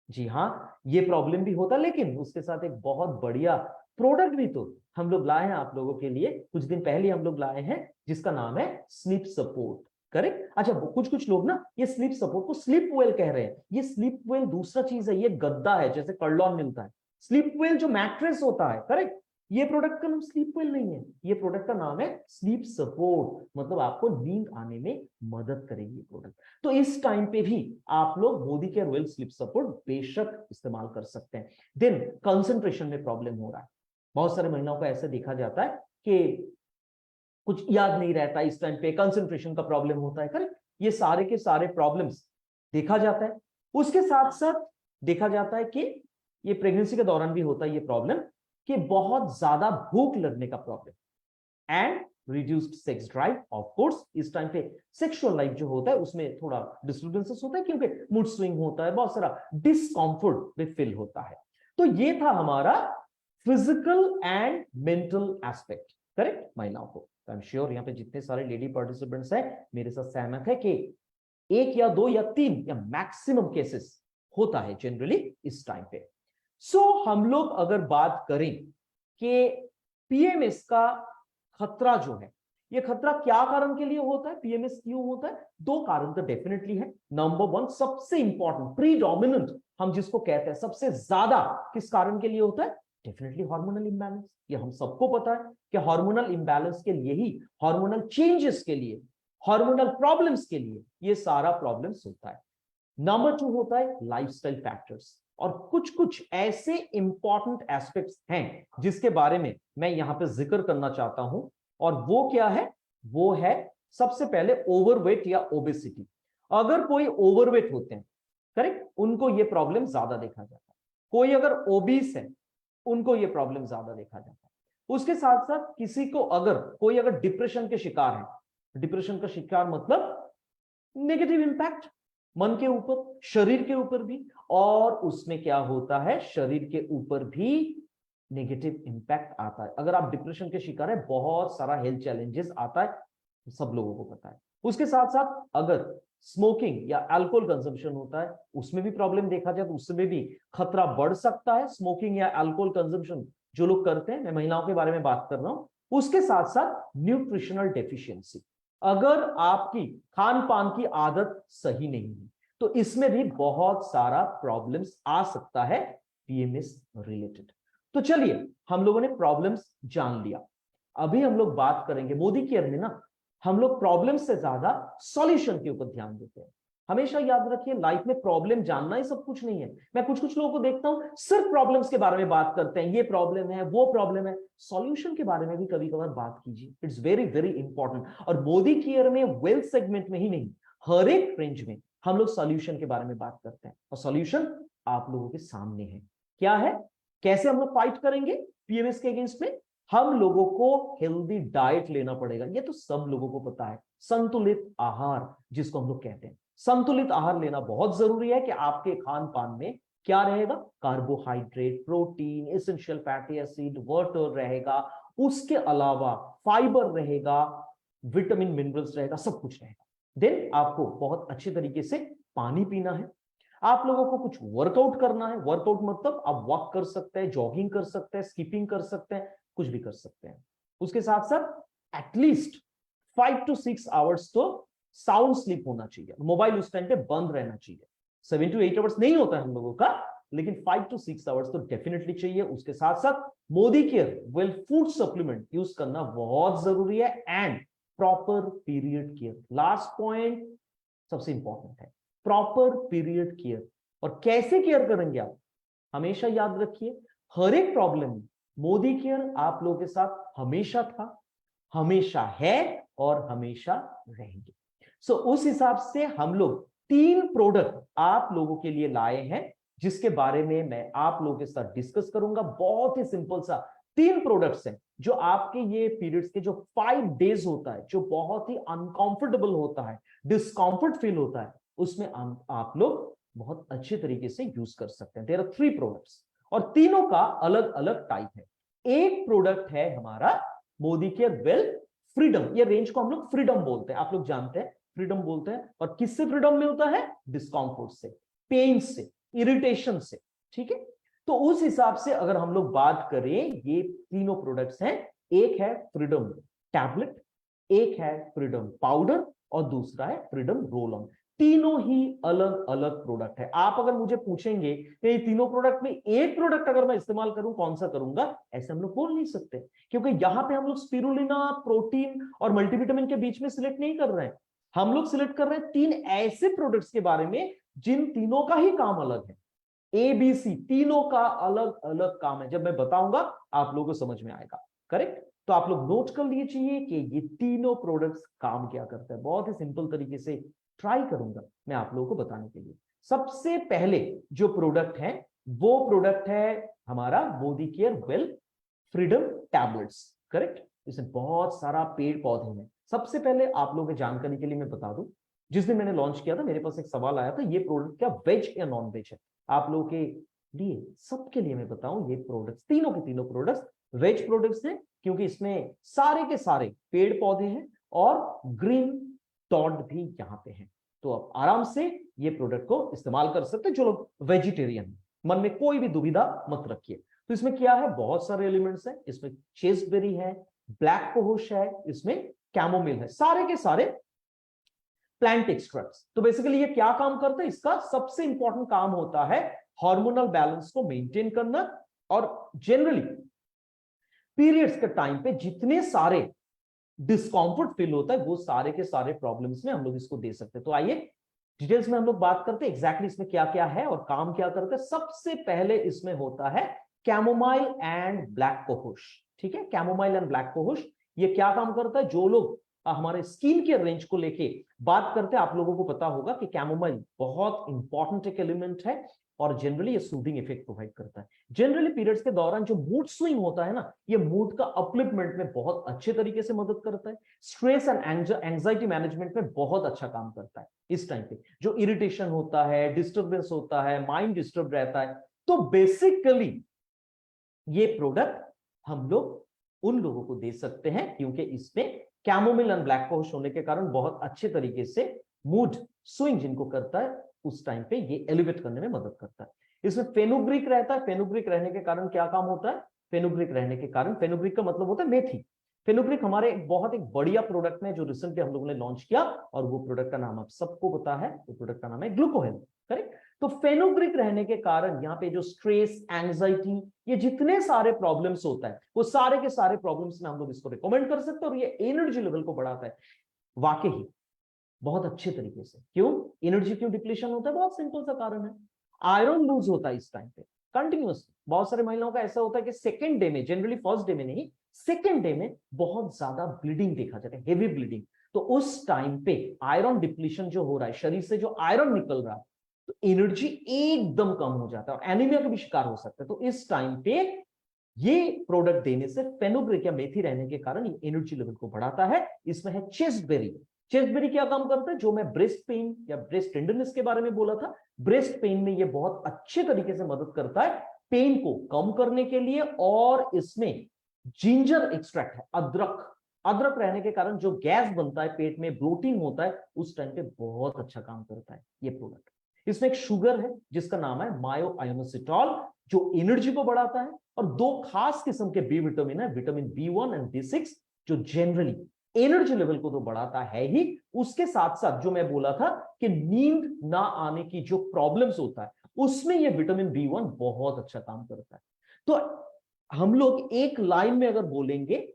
C: जी हाँ, ये प्रॉब्लम भी होता है, लेकिन उसके साथ एक बहुत बढ़िया प्रोडक्ट भी तो हम लोग लाए हैं आप लोगों के लिए। कुछ दिन पहले हम लोग लाए हैं जिसका नाम है स्लीप सपोर्ट। करेक्ट। अच्छा, कुछ कुछ लोग ना ये स्लीप सपोर्ट को स्लीप वेल कह रहे हैं। ये स्लीप वेल दूसरा चीज है, ये गद्दा है, जैसे कर्लॉन मिलता है। स्लीप वेल जो मैट्रेस होता है, करेक्ट। ये प्रोडक्ट का नाम स्लीप वेल नहीं है, ये प्रोडक्ट का नाम है स्लीप सपोर्ट, मतलब आपको नींद आने में मदद करेगी ये प्रोडक्ट। तो इस टाइम पे भी आप लोग Modi care well sleep support बेशक इस्तेमाल कर सकते हैं। देन कंसंट्रेशन में प्रॉब्लम हो रहा है, बहुत सारे महिलाओं को ऐसा देखा जाता है कि कुछ याद नहीं रहता, इस टाइम पे कंसंट्रेशन का प्रॉब्लम होता है। करेक्ट। ये सारे के सारे प्रॉब्लम्स देखा जाता है। उसके साथ साथ देखा जाता है कि ये प्रेगनेंसी के दौरान भी होता है ये प्रॉब्लम, कि बहुत ज्यादा भूख लगने का problem and reduced sex drive. Of course इस टाइम पे सेक्सुअल लाइफ जो होता है उसमें थोड़ा डिस्टर्बेंसेस होता है, क्योंकि मूड स्विंग होता है, बहुत सारा डिस्कंफर्ट भी फील होता है। तो ये था हमारा physical and mental aspect. Correct. महिलाओं को आई एम श्योर यहाँ पे जितने सारे लेडी पार्टिसिपेंट्स हैं मेरे साथ सहमत है कि एक या दो या तीन या मैक्सिमम केसेस होता है जनरली इस टाइम पे। सो हम लोग अगर बात करें कि पीएमएस का खतरा जो है, ये खतरा क्या कारण के लिए होता है, पीएमएस क्यों होता है, दो कारण तो डेफिनेटली है। नंबर वन, सबसे इंपॉर्टेंट प्रीडोमिनेंट हम जिसको कहते हैं, सबसे ज्यादा किस कारण के लिए होता है, डेफिनेटली हार्मोनल इंबैलेंस। ये हम सबको पता है कि हार्मोनल इंबैलेंस के लिए ही, हार्मोनल चेंजेस के लिए, हार्मोनल प्रॉब्लम्स के लिए ये सारा प्रॉब्लम्स होता है। नंबर टू होता है लाइफस्टाइल फैक्टर्स, और कुछ कुछ ऐसे इंपॉर्टेंट एस्पेक्ट्स हैं जिसके बारे में मैं यहां पे जिक्र करना चाहता हूं, और वो क्या है, वो है सबसे पहले ओवरवेट या ओबेसिटी। अगर कोई ओवरवेट होते हैं, करेक्ट, उनको ये प्रॉब्लम ज्यादा देखा जाता है। कोई अगर ओबीस है उनको ये प्रॉब्लम ज्यादा देखा जाता है। उसके साथ साथ किसी को अगर कोई अगर डिप्रेशन के शिकार है, डिप्रेशन का शिकार मतलब नेगेटिव इंपैक्ट मन के ऊपर, शरीर के ऊपर भी, और उसमें क्या होता है, शरीर के ऊपर भी नेगेटिव इंपैक्ट आता है। अगर आप डिप्रेशन के शिकार है, बहुत सारा हेल्थ चैलेंजेस आता है, सब लोगों को पता है। उसके साथ साथ अगर स्मोकिंग या अल्कोहल कंजम्पशन होता है, उसमें भी प्रॉब्लम देखा जाए तो उसमें भी खतरा बढ़ सकता है। स्मोकिंग या अल्कोहल कंजम्पशन जो लोग करते हैं, मैं महिलाओं के बारे में बात कर रहा हूं। उसके साथ साथ न्यूट्रिशनल डेफिशिएंसी, अगर आपकी खान पान की आदत सही नहीं है तो इसमें भी बहुत सारा प्रॉब्लम्स आ सकता है पीएमएस रिलेटेड। तो चलिए, हम लोगों ने प्रॉब्लम्स जान लिया। अभी हम लोग बात करेंगे, मोदी केयर में ना हम लोग प्रॉब्लम से ज्यादा सॉल्यूशन के ऊपर ध्यान देते हैं। हमेशा याद रखिए, लाइफ में प्रॉब्लम जानना ही सब कुछ नहीं है। मैं कुछ कुछ लोगों को देखता हूं सिर्फ प्रॉब्लम्स के बारे में बात करते हैं, ये प्रॉब्लम है, वो प्रॉब्लम है। सॉल्यूशन के बारे में भी कभी कभार बात कीजिए, इट्स वेरी वेरी इंपॉर्टेंट। और मोदी केयर में वेल्थ सेगमेंट में ही नहीं, हर एक रेंज में हम लोग सॉल्यूशन के बारे में बात करते हैं, और सॉल्यूशन आप लोगों के सामने है। क्या है, कैसे हम लोग फाइट करेंगे पीएमएस के अगेंस्ट में, हम लोगों को हेल्दी डाइट लेना पड़ेगा। ये तो सब लोगों को पता है, संतुलित आहार जिसको हम लोग कहते हैं। संतुलित आहार लेना बहुत जरूरी है कि आपके खान पान में क्या रहेगा, carbohydrate, protein, essential fatty acid, water रहेगा, उसके अलावा फाइबर रहेगा, विटामिन मिनरल्स रहेगा, सब कुछ रहेगा। देन आपको बहुत अच्छे तरीके से पानी पीना है। आप लोगों को कुछ वर्कआउट करना है। वर्कआउट मतलब आप वॉक कर सकते हैं, जॉगिंग कर सकते हैं, स्किपिंग कर सकते हैं, कुछ भी कर सकते हैं। उसके साथ साथ एटलीस्ट 5 to 6 आवर्स तो साउंड स्लीप होना चाहिए। मोबाइल उस टाइम पे बंद रहना चाहिए। 7 to 8 आवर्स नहीं होता है हम लोगों का, लेकिन 5 to 6 आवर्स तो डेफिनेटली चाहिए। उसके साथ साथ Modi care well food supplement use करना बहुत जरूरी है, and proper period care. Last point सबसे इंपॉर्टेंट है, प्रॉपर पीरियड केयर। और कैसे केयर करेंगे आप, हमेशा याद रखिए, हर एक प्रॉब्लम में मोदी केयर आप लोगों के साथ हमेशा था, हमेशा है और हमेशा रहेंगे। सो उस हिसाब से हम लोग 3 प्रोडक्ट आप लोगों के लिए लाए हैं, जिसके बारे में मैं आप लोगों के साथ डिस्कस करूंगा। बहुत ही सिंपल सा 3 प्रोडक्ट्स हैं जो आपके ये पीरियड्स के जो 5 डेज होता है, जो बहुत ही अनकंफर्टेबल होता है, डिस्कंफर्ट फील होता है, उसमें आप लोग बहुत अच्छे तरीके से यूज कर सकते हैं। देयर आर 3 प्रोडक्ट्स, और तीनों का अलग अलग टाइप है। एक प्रोडक्ट है हमारा मोदी केयर वेल फ्रीडम। ये रेंज को हम लोग फ्रीडम बोलते हैं, आप लोग जानते हैं, फ्रीडम बोलते हैं। और किससे फ्रीडम मिलता है, डिस्कंफर्ट से, पेन से। इरिटेशन से, ठीक है। तो उस हिसाब से अगर हम लोग बात करें, ये तीनों प्रोडक्ट्स हैं, एक है फ्रीडम टैबलेट, एक है फ्रीडम पाउडर और दूसरा है फ्रीडम रोल ऑन। तीनों ही अलग अलग प्रोडक्ट है। आप अगर मुझे पूछेंगे कि ये तीनों प्रोडक्ट में एक प्रोडक्ट अगर मैं इस्तेमाल करूं कौन सा करूंगा, ऐसे हम लोग बोल नहीं सकते, क्योंकि यहां पे हम लोग स्पिरुलिना, प्रोटीन और मल्टीविटामिन के बीच में सिलेक्ट नहीं कर रहे हैं। हम लोग सिलेक्ट कर रहे हैं तीन ऐसे प्रोडक्ट्स के बारे में जिन तीनों का ही काम अलग है। ABC तीनों का अलग अलग काम है। जब मैं बताऊंगा आप लोगों को समझ में आएगा, करेक्ट। तो आप लोग नोट कर लीजिए कि ये तीनों प्रोडक्ट्स काम क्या करते हैं। बहुत ही सिंपल तरीके से ट्राई करूंगा मैं आप लोगों को बताने के लिए। सबसे पहले जो प्रोडक्ट है वो प्रोडक्ट है हमारा Modi care well freedom tablets, correct. इसमें बहुत सारा पेड़ पौधे हैं। सबसे पहले आप लोगों की जानकारी के लिए मैं बता दूं, जिस दिन मैंने लॉन्च किया था मेरे पास एक सवाल आया था, ये प्रोडक्ट क्या वेज या नॉन वेज है। आप लोगों के लिए, सबके लिए मैं बताऊं, ये प्रोडक्ट्स तीनों के तीनों प्रोडक्ट्स वेज प्रोडक्ट्स हैं, क्योंकि इसमें सारे के सारे पेड़ पौधे हैं और ग्रीन डॉट भी यहां पे है। तो आप आराम से ये प्रोडक्ट को इस्तेमाल कर सकते हैं जो लोग वेजिटेरियन हैं। मन में कोई भी दुविधा मत रखिए। तो इसमें क्या है, बहुत सारे एलिमेंट्स हैं। इसमें चेस्टबेरी है, ब्लैक कोहोश है, इसमें कैमोमिल है, सारे के सारे प्लांट एक्सट्रैक्ट्स। तो बेसिकली ये क्या काम करता है, इसका सबसे इंपॉर्टेंट काम होता है हार्मोनल बैलेंस को मेंटेन करना। और जनरली पीरियड्स के टाइम पे जितने सारे डिस्कम्फर्ट फील होता है वो सारे के सारे प्रॉब्लम्स में हम लोग इसको दे सकते हैं। तो आइए डिटेल्स में हम लोग बात करते हैं एग्जैक्टली इसमें क्या क्या है और काम क्या करता है। सबसे पहले इसमें होता है कैमोमाइल एंड ब्लैक कोहोश, ठीक है। कैमोमाइल एंड ब्लैक कोहोश ये क्या काम करता है, जो लोग हमारे स्किन के रेंज को लेके बात करते हैं, आप लोगों को पता होगा कि कैमोमाइल बहुत इंपॉर्टेंट एक एलिमेंट है और जनरली ये सूदिंग इफेक्ट प्रोवाइड करता है। जनरली पीरियड्स के दौरान जो मूड स्विंग होता है ना, ये मूड का अपलिफ्टमेंट में बहुत अच्छे तरीके से मदद करता है। स्ट्रेस एंड एंजाइटी मैनेजमेंट में बहुत अच्छा काम करता है। इस टाइम पे जो इरिटेशन होता है, डिस्टर्बेंस होता है, माइंड डिस्टर्ब रहता है, तो बेसिकली ये प्रोडक्ट हम लोग उन लोगों को दे सकते हैं, क्योंकि इसमें कैमोमिल एंड ब्लैक कोहोश होने के कारण बहुत अच्छे तरीके से मूड स्विंग जिनको करता है उस टाइम पे ये एलिवेट करने में मदद करता है। इसमें फेनुग्रीक रहता है। फेनुग्रीक रहने के कारण क्या काम होता है, फेनुग्रीक रहने के कारण, फेनुग्रीक का मतलब होता है मेथी। फेनुग्रीक हमारे बहुत एक बढ़िया प्रोडक्ट है जो रिसेंटली हम लोगों ने लॉन्च किया, और वो प्रोडक्ट का नाम आप सबको पता है, वो प्रोडक्ट का नाम है ग्लूकोहेल्थ, करेक्ट। तो फेनुग्रीक रहने के कारण यहाँ पे जो स्ट्रेस, एंजाइटी, ये जितने सारे प्रॉब्लम्स होता है वो सारे के सारे प्रॉब्लम्स में हम लोग इसको रिकमेंड कर सकते हैं, और ये एनर्जी लेवल को बढ़ाता है वाकई बहुत अच्छे तरीके से। क्यों एनर्जी क्यों डिप्लीशन होता है, बहुत सिंपल सा कारण है, आयरन लूज होता है इस टाइम पे कंटिन्यूअसली। बहुत सारे महिलाओं का ऐसा होता है कि सेकंड डे में, जनरली फर्स्ट डे में नहीं, सेकंड डे में बहुत ज्यादा ब्लीडिंग देखा जाता है, हेवी ब्लीडिंग। तो उस टाइम पे आयरन डिप्लीशन जो हो रहा है, शरीर से जो आयरन निकल रहा है, तो एनर्जी एकदम कम हो जाता है और एनीमिया का भी शिकार हो सकता है। तो इस टाइम पे ये प्रोडक्ट देने से, फेनुग्रीक या मेथी रहने के कारण, ये एनर्जी लेवल को बढ़ाता है। इसमें है चेस्टबेरी। चेस्टबेरी क्या काम करता है, जो मैं ब्रेस्ट पेन या ब्रेस्ट टेंडरनेस के बारे में बोला था, ब्रेस्ट पेन में ये बहुत अच्छे तरीके से मदद करता है पेन को कम करने के लिए। और इसमें जिंजर एक्सट्रैक्ट है, अदरक। अदरक रहने के कारण जो गैस बनता है पेट में, ब्लोटिंग होता है, उस टाइम पे बहुत अच्छा काम करता है ये प्रोडक्ट। इसमें एक शुगर है जिसका नाम है मायो आयोनोसिटॉल, जो एनर्जी को बढ़ाता है। और दो खास किस्म के बी विटामिन है, विटामिन B1 एंड B6, जो जनरली एनर्जी लेवल को तो बढ़ाता है ही, उसके साथ साथ जो मैं बोला था कि नींद ना आने की जो प्रॉब्लम्स होता है, उसमें ये विटामिन B1 बहुत अच्छा काम करता है। तो हम लोग एक लाइन में अगर बोलेंगे,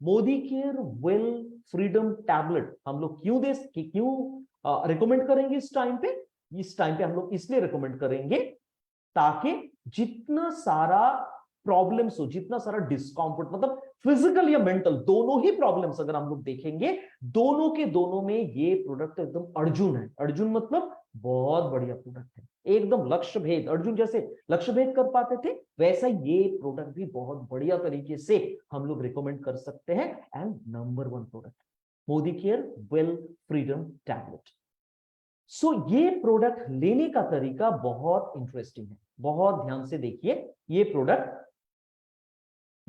C: Modi care well freedom tablet हम लोग क्यों रिकमेंड करेंगे इस टाइम पे। इस टाइम पे हम लोग इसलिए रिकमेंड करेंगे ताकि जितना सारा प्रॉब्लम्स हो, जितना सारा डिस्कम्फर्ट, मतलब फिजिकल या मेंटल दोनों ही प्रॉब्लम्स अगर हम लोग देखेंगे, दोनों के दोनों में ये प्रोडक्ट एकदम अर्जुन है। अर्जुन मतलब बहुत बढ़िया प्रोडक्ट है, एकदम लक्ष्य भेद। अर्जुन जैसे लक्ष्य भेद कर पाते थे, वैसा ये प्रोडक्ट भी बहुत बढ़िया तरीके से हम लोग रिकमेंड कर सकते हैं। And number 1 product Modicare well freedom tablet. So ये प्रोडक्ट लेने का तरीका बहुत इंटरेस्टिंग है, बहुत ध्यान से देखिए। ये प्रोडक्ट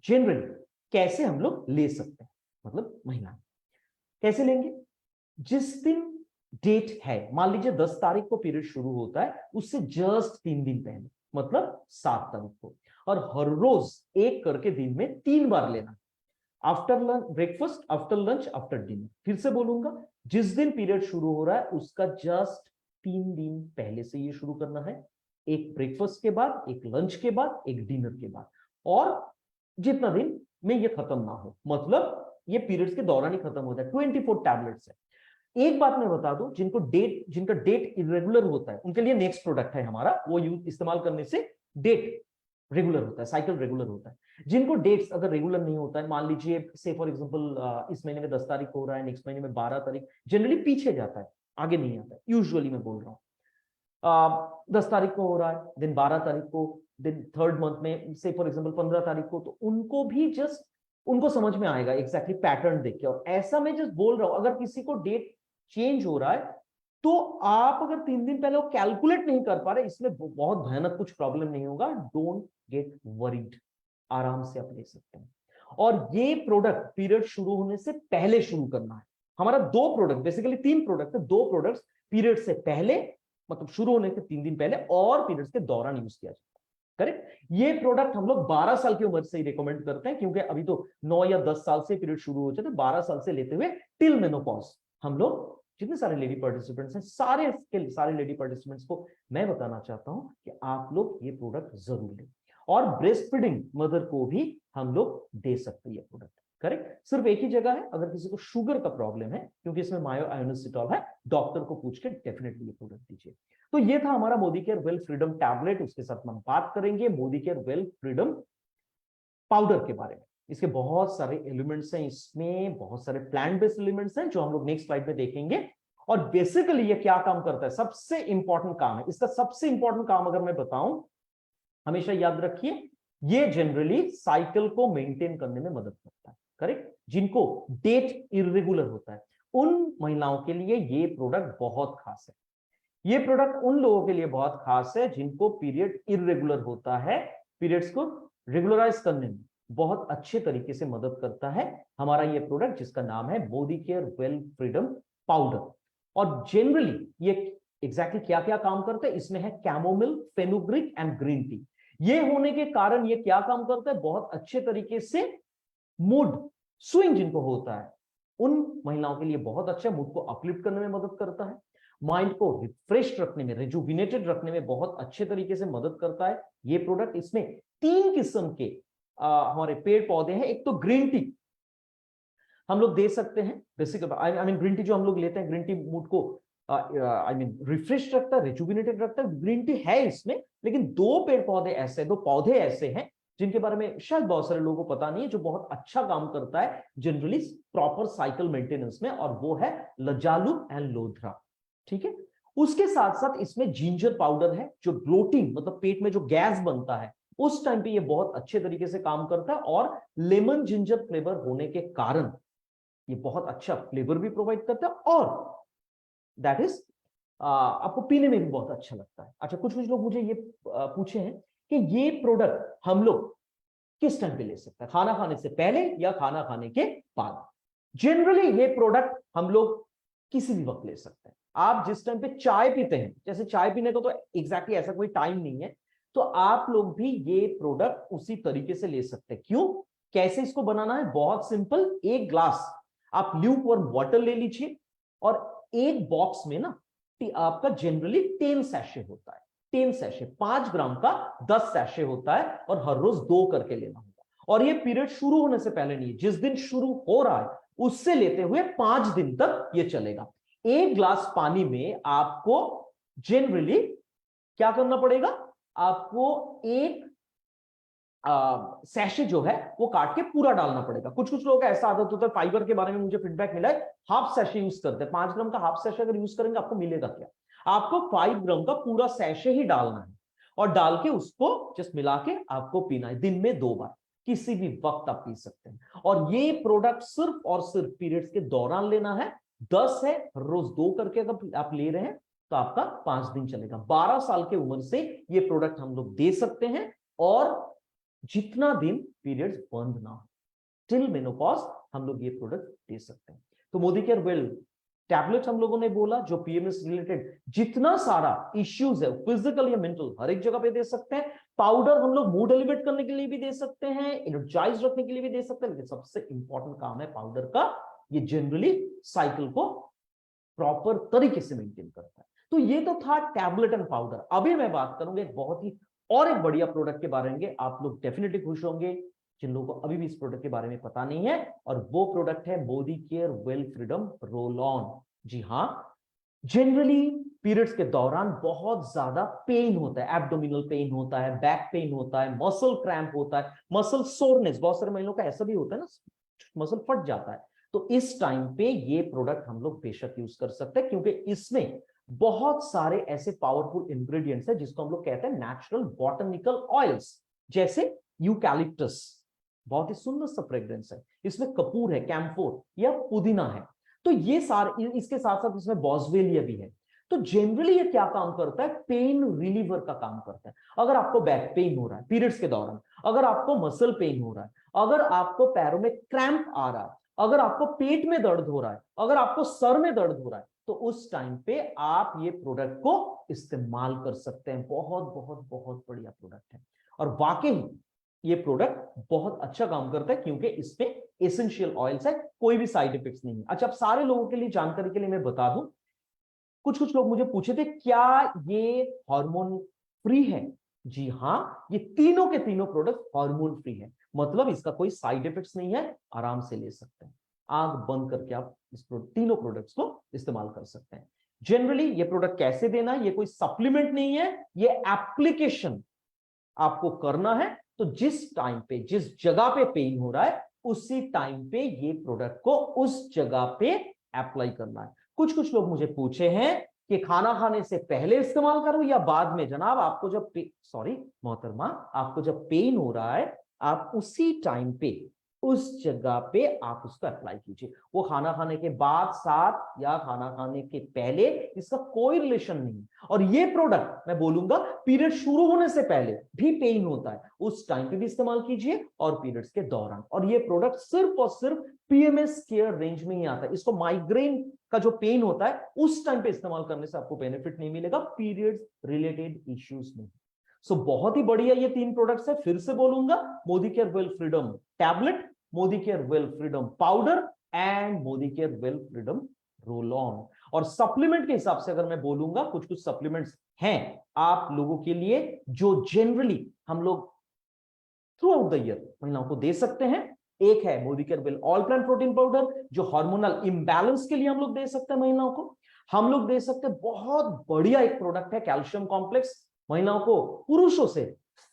C: जनरली कैसे हम लोग ले सकते हैं, मतलब महिला कैसे लेंगे, जिस दिन डेट है, मान लीजिए 10 तारीख को पीरियड शुरू होता है, उससे जस्ट 3 दिन पहले, मतलब 7 तारीख को, और हर रोज एक करके दिन में 3 बार लेना। After lunch breakfast, after lunch, after dinner. फिर से बोलूंगा, जिस दिन पीरियड शुरू हो रहा है उसका जस्ट 3 दिन पहले से ये शुरू करना है, एक ब्रेकफास्ट के बाद, एक लंच के बाद, एक डिनर के बाद, और जितना दिन में ये खत्म ना हो, मतलब ये पीरियड्स के दौरान ही खत्म होता है। 24 टैबलेट्स है। एक बात मैं बता दूं, जिनका डेट इरेगुलर होता है उनके लिए नेक्स्ट प्रोडक्ट है हमारा, वो यूज इस्तेमाल करने से डेट रेगुलर होता है, साइकिल रेगुलर होता है। जिनको डेट्स अगर रेगुलर नहीं होता है, मान लीजिए से फॉर एग्जांपल इस महीने में 10 तारीख को हो रहा है, नेक्स्ट महीने में 12 तारीख, जनरली पीछे जाता है, आगे नहीं आता है, यूजुअली मैं बोल रहा हूँ। 10 तारीख को हो रहा है, दिन 12 तारीख को, दिन थर्ड मंथ में से फॉर एग्जांपल 15 तारीख को, तो उनको भी जस्ट उनको समझ में आएगा एग्जैक्टली पैटर्न देख के। और ऐसा मैं जस्ट बोल रहा हूं, अगर किसी को डेट चेंज हो रहा है तो आप अगर 3 दिन पहले वो कैलकुलेट नहीं कर पा रहे, इसमें बहुत भयानक कुछ प्रॉब्लम नहीं होगा, डोंट गेट वरीड, आराम से आप ले सकते हैं। और ये प्रोडक्ट पीरियड शुरू होने से पहले शुरू करना है। हमारा 2 प्रोडक्ट, बेसिकली 3 प्रोडक्ट है, 2 प्रोडक्ट्स पीरियड से पहले, मतलब शुरू होने के 3 दिन पहले, और पीरियड्स के दौरान यूज किया जाता है। करेक्ट। ये प्रोडक्ट हम लोग 12 साल की उम्र से ही रिकमेंड करते हैं, क्योंकि अभी तो 9 या 10 साल से पीरियड शुरू हो जाते हैं, 12 साल से लेते हुए टिल मेनोपॉज हम लोग, जितने सारे लेडी पार्टिसिपेंट्स हैं, सारे लेडी पार्टिसिपेंट्स को मैं बताना चाहता हूं कि आप लोग ये प्रोडक्ट जरूर लें। और ब्रेस्ट फीडिंग मदर को भी हम लोग दे सकते हैं ये प्रोडक्ट। करेक्ट। सिर्फ एक ही जगह है, अगर किसी को शुगर का प्रॉब्लम है, क्योंकि इसमें मायोआयोनिसिटॉल है, डॉक्टर को पूछ के डेफिनेटली ये प्रोडक्ट दीजिए। तो ये था हमारा Modi care well freedom tablet. उसके साथ हम बात करेंगे Modi care well freedom powder के बारे में। इसके बहुत सारे एलिमेंट्स हैं, इसमें बहुत सारे प्लांट बेस्ड एलिमेंट्स हैं जो हम लोग नेक्स्ट स्लाइड में देखेंगे। और बेसिकली ये क्या काम करता है, सबसे इंपॉर्टेंट काम है इसका, सबसे इंपॉर्टेंट काम अगर मैं बताऊं, हमेशा याद रखिए, ये जनरली साइकिल को मेंटेन करने में मदद करता है। करेक्ट। जिनको डेट इरेगुलर होता है उन महिलाओं के लिए ये प्रोडक्ट बहुत खास है। ये प्रोडक्ट उन लोगों के लिए बहुत खास है जिनको पीरियड इरेगुलर होता है, पीरियड्स को रेगुलराइज करने में बहुत अच्छे तरीके से मदद करता है हमारा ये प्रोडक्ट, जिसका नाम है Modicare well freedom powder. और जनरली ये एग्जैक्टली क्या क्या काम करता है, इसमें है chamomile, fenugreek and green tea. ये होने के कारण ये क्या काम करता है, बहुत अच्छे तरीके से मूड स्विंग जिनको होता है उन महिलाओं के लिए बहुत अच्छा, मूड को अपलिफ्ट करने में मदद करता है, माइंड को रिफ्रेश रखने में, रिजुविनेटेड रखने में बहुत अच्छे तरीके से मदद करता है ये प्रोडक्ट। इसमें 3 किस्म के हमारे पेड़ पौधे हैं। एक तो ग्रीन टी हम लोग दे सकते हैं, basically I mean green tea जो हम लोग लेते हैं, ग्रीन टी मूड को रिफ्रेश रखता है, रिजुविनेटेड रखता है, ग्रीन टी है इसमें। लेकिन 2 पौधे ऐसे हैं जिनके बारे में शायद बहुत सारे लोगों को पता नहीं है, जो बहुत अच्छा काम करता है जनरली प्रॉपर साइकिल मेंटेनेंस में, और वो है लजालू एंड लोधरा। ठीक है। उसके साथ साथ इसमें जिंजर पाउडर है, जो ब्लोटिंग मतलब पेट में जो गैस बनता है उस टाइम पे ये बहुत अच्छे तरीके से काम करता है, और लेमन जिंजर फ्लेवर होने के कारण ये बहुत अच्छा फ्लेवर भी प्रोवाइड करता है, और दैट इज आपको पीने में भी बहुत अच्छा लगता है। अच्छा, कुछ लोग मुझे ये पूछे हैं कि ये प्रोडक्ट हम लोग किस टाइम पे ले सकते हैं, खाना खाने से पहले या खाना खाने के बाद। जनरली ये प्रोडक्ट हम लोग किसी भी वक्त ले सकते हैं। आप जिस टाइम पे चाय पीते हैं, जैसे चाय पीने को तो एग्जैक्टली ऐसा कोई टाइम नहीं है, तो आप लोग भी ये प्रोडक्ट उसी तरीके से ले सकते हैं। क्यों, कैसे इसको बनाना है, बहुत सिंपल। 1 ग्लास आप ल्यूक वार्म वाटर ले लीजिए, और एक बॉक्स में ना आपका जनरली 10 सैशे होता है, 10 सैशे, 5 ग्राम का 10 सैशे होता है, और हर रोज 2 करके लेना होगा। और ये पीरियड शुरू होने से पहले नहीं, जिस दिन शुरू हो रहा है उससे लेते हुए 5 दिन तक ये चलेगा। 1 ग्लास पानी में आपको जनरली क्या करना पड़ेगा, आपको 1 सैशे जो है वो काट के पूरा डालना पड़ेगा। कुछ लोगों का ऐसा आदत होता है, फाइबर के बारे में मुझे फीडबैक मिला है, हाफ सैशे यूज करते हैं। 5 ग्राम का हाफ सैशे अगर यूज करेंगे आपको मिलेगा क्या, आपको 5 ग्राम का पूरा सैशे ही डालना है, और डाल के उसको जस्ट मिला के आपको पीना है, दिन में 2 बार, किसी भी वक्त आप पी सकते हैं। और ये प्रोडक्ट सिर्फ और सिर्फ पीरियड्स के दौरान लेना है। 10 है, रोज 2 करके अगर आप ले रहे हैं तो आपका 5 दिन चलेगा। 12 साल की उम्र से ये प्रोडक्ट हम लोग दे सकते हैं, और जितना दिन पीरियड्स बंद ना हो, टिल मेनोपॉज हम लोग ये प्रोडक्ट दे सकते हैं। तो मोदी केयर वेल टैबलेट हम लोगों ने बोला जो पीएमएस रिलेटेड जितना सारा इश्यूज है फिजिकल या मेंटल हर एक जगह पे दे सकते हैं। पाउडर हम लोग मूड एलिवेट करने के लिए भी दे सकते हैं, एनर्जाइज रखने के लिए भी दे सकते हैं, लेकिन सबसे इंपॉर्टेंट काम है पाउडर का, ये जनरली साइकिल को प्रॉपर तरीके से मेंटेन करता है। तो ये तो था टैबलेट एंड पाउडर। अभी मैं बात करूंगा एक बहुत ही और एक बढ़िया प्रोडक्ट के बारे में। आप लोग डेफिनेटली खुश होंगे जिन लोगों को अभी भी इस प्रोडक्ट के बारे में पता नहीं है, और वो प्रोडक्ट है Modicare well freedom roll on. जी हाँ, जनरली पीरियड्स के दौरान बहुत ज्यादा पेन होता है, एब्डोमिनल पेन होता है, बैक पेन होता है, मसल क्रैम्प होता है, मसल सोरनेस, बहुत सारे महिलाओं का ऐसा भी होता है ना, मसल फट जाता है। तो इस टाइम पे ये प्रोडक्ट हम लोग बेशक यूज कर सकते हैं, क्योंकि इसमें बहुत सारे ऐसे पावरफुल इंग्रेडिएंट्स है जिसको हम लोग कहते हैं नेचुरल बॉटनिकल ऑयल्स, जैसे यूकैलिप्टस, बहुत ही सुंदर सा फ्रेग्रेंस है, इसमें कपूर है, कैम्फोर या पुदीना है। तो ये सारे, इसके साथ साथ इसमें बॉसवेलिया भी है। तो जनरली ये क्या काम करता है, पेन रिलीवर का काम करता है। अगर आपको बैक पेन हो रहा है पीरियड्स के दौरान, अगर आपको मसल पेन हो रहा है, अगर आपको पैरों में क्रैम्प आ रहा है, अगर आपको पेट में दर्द हो रहा है, अगर आपको सर में दर्द हो रहा है, तो उस टाइम पे आप ये प्रोडक्ट को इस्तेमाल कर सकते हैं। बहुत बहुत बहुत बढ़िया प्रोडक्ट है, और वाकई ये प्रोडक्ट बहुत अच्छा काम करता है, क्योंकि इसमें एसेंशियल ऑयल्स है, कोई भी साइड इफेक्ट्स नहीं है। अच्छा, अब सारे लोगों के लिए जानकारी के लिए मैं बता दूं, कुछ लोग मुझे पूछे थे क्या ये हार्मोन फ्री है। जी हाँ, ये तीनों के तीनों प्रोडक्ट हार्मोन फ्री है, मतलब इसका कोई साइड इफेक्ट्स नहीं है, आराम से ले सकते हैं, आंख बंद करके आप इस तीनों प्रोडक्ट्स को इस्तेमाल कर सकते हैं। जनरली ये प्रोडक्ट कैसे देना है, ये कोई सप्लीमेंट नहीं है, ये एप्लीकेशन आपको करना है। तो जिस टाइम पे जिस जगह पे पेन हो रहा है उसी टाइम पे ये प्रोडक्ट को उस जगह पे अप्लाई करना है। कुछ लोग मुझे पूछे हैं कि खाना खाने से पहले इस्तेमाल करूं या बाद में। जनाब, आपको जब सॉरी मोहतरमा, आपको जब पेन हो रहा है आप उसी टाइम पे उस जगह पे आप उसको अप्लाई कीजिए। वो खाना खाने के बाद, साथ या खाना खाने के पहले, इसका कोई रिलेशन नहीं। और ये प्रोडक्ट मैं बोलूंगा पीरियड शुरू होने से पहले भी पेन होता है, उस टाइम पे भी इस्तेमाल कीजिए और पीरियड्स के दौरान। और ये प्रोडक्ट सिर्फ और सिर्फ पीएमएस केयर रेंज में ही आता है। इसको माइग्रेन का जो पेन होता है उस टाइम पे इस्तेमाल करने से आपको बेनिफिट नहीं मिलेगा, पीरियड्स रिलेटेड इश्यूज में। सो बहुत ही बढ़िया ये तीन प्रोडक्ट्स है। फिर से बोलूंगा, Modi care well freedom tablet, Modi care well freedom powder and Modi care well freedom roll on. और सप्लीमेंट के हिसाब से अगर मैं बोलूंगा, कुछ सप्लीमेंट्स हैं आप लोगों के लिए जो जनरली हम लोग थ्रू आउट द ईयर महिलाओं को दे सकते हैं। एक है Modicare well all plant protein powder, जो हार्मोनल इंबैलेंस के लिए हम लोग दे सकते हैं महिलाओं को। हम लोग दे सकते हैं, बहुत बढ़िया एक प्रोडक्ट है कैल्शियम कॉम्प्लेक्स, महिलाओं को पुरुषों से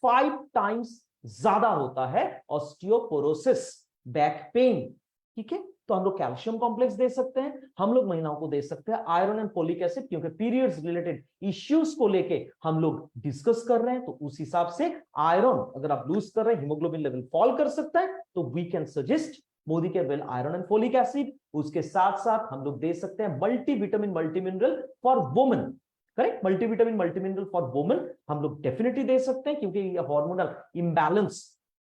C: 5 टाइम्स ज्यादा होता है ऑस्टियोपोरोसिस, बैक पेन, ठीक है, तो हम लोग कैल्शियम कॉम्प्लेक्स दे सकते हैं। हम लोग महिलाओं को दे सकते हैं आयरन एंड फोलिक एसिड, क्योंकि पीरियड्स रिलेटेड इश्यूज को लेके हम लोग डिस्कस कर रहे हैं, तो उस हिसाब से आयरन अगर आप लूज कर रहे हैं, हीमोग्लोबिन लेवल फॉल कर सकता है, तो we can suggest Modicare well iron and folic acid. उसके साथ साथ हम लोग दे सकते हैं multivitamin multi mineral for women, correct, multivitamin multi mineral for women हम लोग डेफिनेटली दे सकते हैं, क्योंकि ये हार्मोनल इंबैलेंस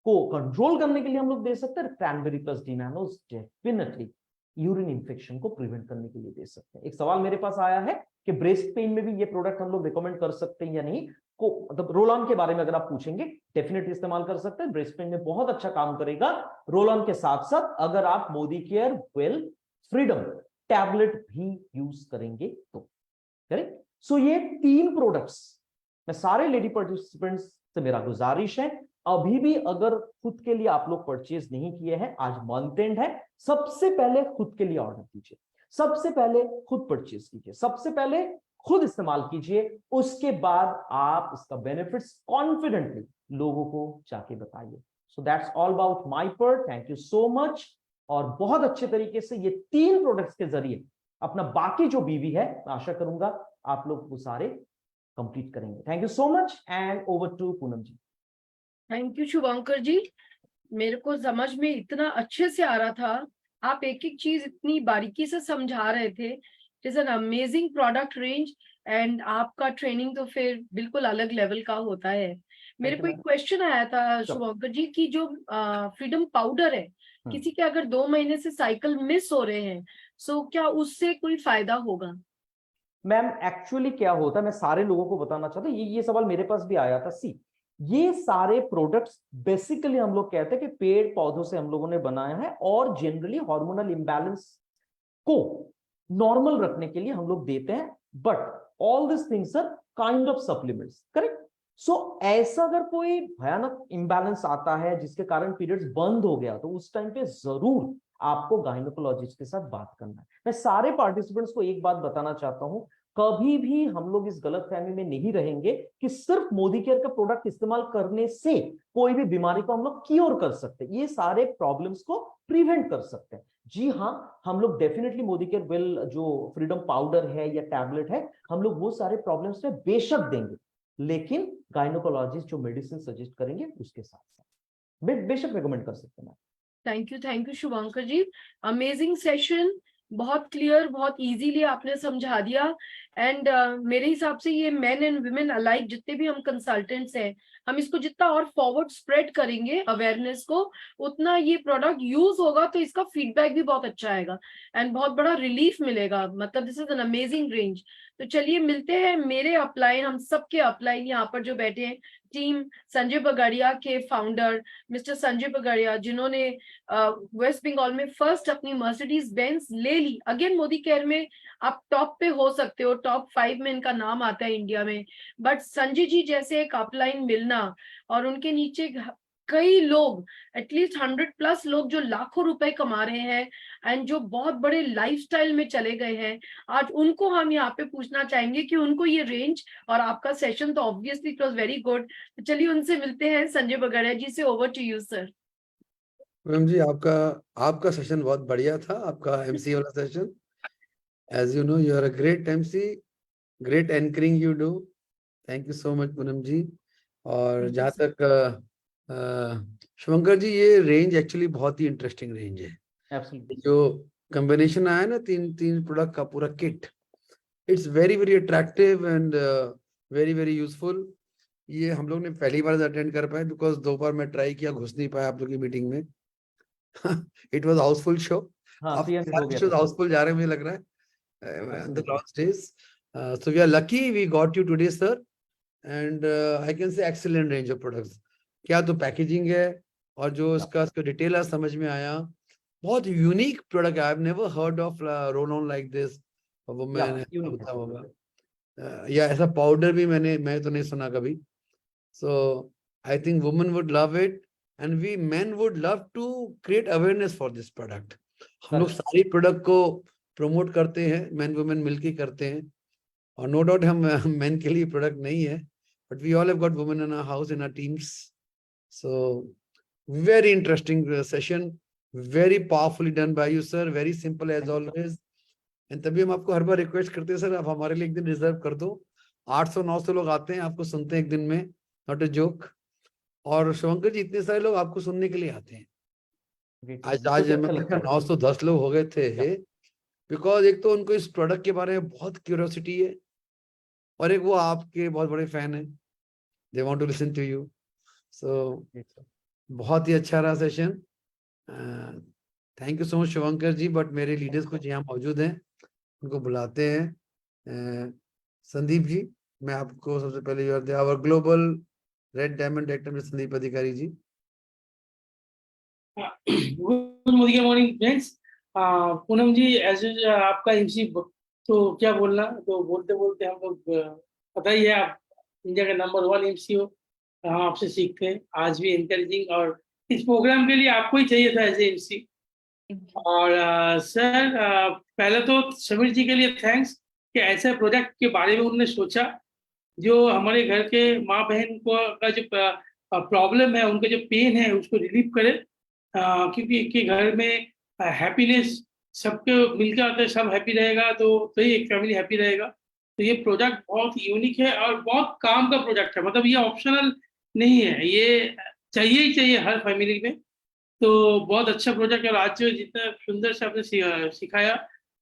C: को कंट्रोल करने के लिए हम लोग दे सकते हैं। क्रैनबेरी प्लस डी-नैनोज डेफिनेटली यूरिन इंफेक्शन को प्रिवेंट करने के लिए दे सकते हैं। एक सवाल मेरे पास आया है कि ब्रेस्ट पेन में भी ये प्रोडक्ट हम लोग रिकमेंड कर सकते हैं या नहीं, को मतलब रोल ऑन के बारे में अगर आप पूछेंगे, डेफिनेटली इस्तेमाल कर सकते हैं, ब्रेस्ट पेन में बहुत अच्छा काम करेगा रोल ऑन के साथ साथ। अगर आप Modi care well freedom tablet भी यूज करेंगे तो, करेक्ट। सो ये 3 प्रोडक्ट्स मैं सारे लेडी पार्टिसिपेंट्स से मेरा गुजारिश है, अभी भी अगर खुद के लिए आप लोग परचेज नहीं किए हैं, आज मंथ एंड है, सबसे पहले खुद के लिए ऑर्डर कीजिए, सबसे पहले खुद परचेज कीजिए, सबसे पहले खुद इस्तेमाल कीजिए, उसके बाद आप इसका बेनिफिट्स कॉन्फिडेंटली लोगों को जाके बताइए। So that's all about my part, thank you so much. और बहुत अच्छे तरीके से ये 3 प्रोडक्ट्स के जरिए अपना बाकी जो बीवी है, मैं आशा करूंगा आप लोग वो सारे कंप्लीट करेंगे। Thank you so much and over to Poonam ji.
A: Thank you Shubhankar ji, मेरे को समझ में इतना अच्छे से आ रहा था, आप एक एक चीज इतनी बारीकी से समझा रहे थे। It is an amazing product range and आपका ट्रेनिंग तो फिर बिल्कुल अलग लेवल का होता है। मेरे को एक क्वेश्चन आया था शुभंकर जी की जो फ्रीडम पाउडर है, किसी के अगर 2 महीने से साइकिल मिस हो रहे हैं सो क्या उससे कोई फायदा होगा?
C: मैम एक्चुअली क्या होता है, मैं सारे लोगों को बताना चाहता हूँ, ये सवाल मेरे पास भी आया था। सी, ये सारे प्रोडक्ट्स बेसिकली हम लोग कहते हैं कि पेड़ पौधों से हम लोगों ने बनाया है, और जनरली हार्मोनल इंबैलेंस को नॉर्मल रखने के लिए हम लोग देते हैं। But all this things are kind of supplements, correct? So ऐसा अगर कोई भयानक इंबैलेंस आता है जिसके कारण पीरियड्स बंद हो गया, तो उस टाइम पे जरूर आपको गायनोकोलॉजिस्ट के साथ बात करना है। मैं सारे पार्टिसिपेंट्स को एक बात बताना चाहता हूं, कभी भी हम लोग इस गलतफहमी में नहीं रहेंगे कि सिर्फ मोदी केयर का प्रोडक्ट इस्तेमाल करने से कोई भी बीमारी को हम लोग क्योर कर सकते हैं, ये सारे प्रॉब्लम्स को प्रिवेंट कर सकते हैं। जी हाँ, हम लोग डेफिनेटली मोदी केयर वेल जो फ्रीडम पाउडर है या टैबलेट है, हम लोग वो सारे प्रॉब्लम्स में बेशक देंगे, लेकिन गायनोकोलॉजिस्ट जो मेडिसिन सजेस्ट करेंगे उसके साथ साथ बेशक रिकमेंड कर सकते हैं।
A: Thank you Shubhankar ji, amazing session, बहुत क्लियर, बहुत इजीली आपने समझा दिया। एंड मेरे हिसाब से ये मेन एंड वुमेन अलाइक जितने भी हम कंसल्टेंट्स हैं, हम इसको जितना और फॉरवर्ड स्प्रेड करेंगे अवेयरनेस को, उतना ये प्रोडक्ट यूज होगा तो इसका फीडबैक भी बहुत अच्छा आएगा एंड बहुत बड़ा रिलीफ मिलेगा। मतलब this is an amazing range. तो चलिए मिलते हैं मेरे अपलाइन, हम सबके अपलाइन यहाँ पर जो बैठे हैं, टीम संजय बगाड़िया के फाउंडर मिस्टर संजय बगाड़िया, जिन्होंने वेस्ट बंगाल में फर्स्ट अपनी मर्सिडीज बेंज ले ली। अगेन मोदी केयर में आप टॉप पे हो सकते हो, टॉप 5 में इनका नाम आता है इंडिया में, बट संजय जी जैसे एक अपलाइन मिलना और उनके नीचे कई लोग, एटलीस्ट 100+ लोग जो लाखों रुपए कमा रहे हैं एंड जो बहुत बड़े लाइफस्टाइल में चले गए हैं, आज उनको हम यहाँ पे पूछना चाहेंगे कि उनको ये रेंज, और आपका सेशन तो obviously it was very good. चलिए उनसे मिलते हैं। संजय बगाड़िया जी से over to you sir.
D: Ma'am ji, आपका आपका सेशन बहुत बढ़िया था, आपका एमसी वाला session. As you know, you are a great MC, great anchoring you do. Thank you so much Poonam ji. और जहाँ तक शुभंकर जी, ये रेंज एक्चुअली बहुत ही इंटरेस्टिंग रेंज है।
C: एब्सोल्युटली।
D: जो कॉम्बिनेशन आया ना, तीन तीन प्रोडक्ट का पूरा kit, it's very very attractive and very very useful. ये हम लोग ने पहली बार अटेंड कर पाए, बिकॉज 2 बार मैं ट्राई किया, घुस नहीं पाया आप लोग की मीटिंग में। It was Housefull show.
C: हाँ,
D: अब
C: 300 हो
D: सारे
C: गया
D: शोज
C: था।
D: हाउसफुल जा रहे हैं मुझे लग रहा है in the last days. So we are lucky we got you today sir, and I can say excellent range of products. क्या तो पैकेजिंग है, और जो इसका डिटेल है समझ में आया, बहुत यूनिक प्रोडक्ट है। I have never heard of roll on like this. वो मैंने होता होगा या ऐसा पाउडर भी मैं तो नहीं सुना कभी। So I think women would love it, and we men would love to create awareness for this product. हम लोग सारी प्रोडक्ट को प्रमोट करते हैं, मेन वुमेन मिलके करते हैं। और नो डाउट हम मेन के लिए प्रोडक्ट नहीं है, but we all have got women in our house, in our teams. So very interesting session, very powerfully done by you sir, very simple as always. And तभी हम आपको हर बार request करते हैं सर, आप हमारे लिए एक दिन रिजर्व कर दो। 800-900 लोग आते हैं, आपको सुनते हैं एक दिन में, नॉट ए जोक। और शुभंकर जी, इतने सारे लोग आपको सुनने के लिए आते हैं। आज मतलब 910 लोग हो गए थे, बिकॉज एक तो उनको इस प्रोडक्ट के बारे में बहुत क्यूरियोसिटी है, और एक वो आपके बहुत बड़े फैन है, they want to listen to you. So बहुत ही अच्छा रहा session. Thank you so much Shubhankar ji. But मेरे लीडर्स कुछ यहाँ मौजूद हैं, उनको बुलाते हैं। संदीप जी, मैं आपको सबसे पहले our global red diamond director Sandeep Adhikari ji.
E: Good morning friends. Poonam ji, as आपका एमसी, तो क्या बोलना, तो बोलते बोलते हम लोग पता ही है आप इंडिया का नंबर 1 एमसी हो, हम आपसे सीखते हैं आज भी एनकरेजिंग, और इस प्रोग्राम के लिए आपको ही चाहिए था एज एमसी। और सर, पहले तो समीर जी के लिए थैंक्स कि ऐसे प्रोजेक्ट के बारे में उन्होंने सोचा जो हमारे घर के माँ बहन को का जो प्रॉब्लम है, उनका जो पेन है उसको रिलीव करे। क्योंकि घर में हैप्पीनेस सबके मिलकर आते हैं, सब हैप्पी रहेगा तो ही एक फैमिली हैप्पी रहेगा। तो ये प्रोजेक्ट बहुत यूनिक है और बहुत काम का प्रोजेक्ट है, मतलब ये ऑप्शनल नहीं है, ये चाहिए ही चाहिए हर फैमिली में। तो बहुत अच्छा प्रोजेक्ट है, और आज जो जितना सुंदर से आपने सिखाया,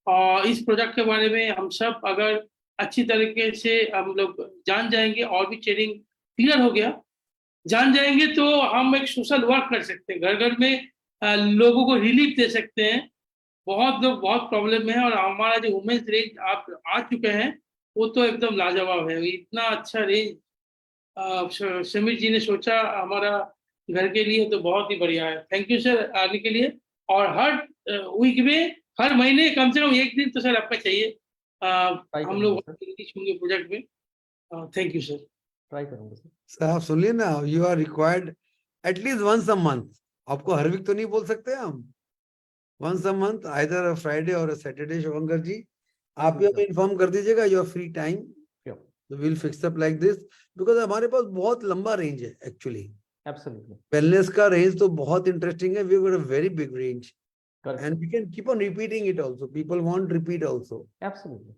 E: और इस प्रोजेक्ट के बारे में हम सब अगर अच्छी तरीके से हम लोग जान जाएंगे, और भी ट्रेनिंग क्लियर हो गया, जान जाएंगे, तो हम एक सोशल वर्क कर सकते हैं, घर घर में लोगों को रिलीफ दे सकते हैं। बहुत लोग बहुत प्रॉब्लम में है, और हमारा जो वुमेन्स रेंज आप आ चुके हैं वो तो एकदम लाजवाब है। इतना अच्छा रेंज समीर जी ने सोचा हमारा घर के लिए, तो बहुत ही बढ़िया है। थैंक यू सर आने के लिए। और हर वीक में, हर महीने कम से कम एक दिन तो सर आपका चाहिए।
C: ट्राई
E: हम
C: करूंगा
E: लोग
C: सर,
E: होंगे प्रोजेक्ट में। Thank you sir.
C: ट्राई करूंगा सर।
D: सर आप सुन लिए ना, you are required at least once a month. आपको हर वीक तो नहीं बोल सकते हम, once a month, either Friday और सैटरडे। शुभंकर जी आप भी हमें इन्फॉर्म कर दीजिएगा योर फ्री टाइम,
C: Sure.
D: तो will fix up like this, because हमारे पास बहुत लंबा रेंज है एक्चुअली।
C: Absolutely.
D: वेलनेस का रेंज तो बहुत इंटरेस्टिंग है, we got a very big range
C: Correct,
D: and
C: sir.
D: We can keep on repeating it also, people want repeat also,
C: Absolutely.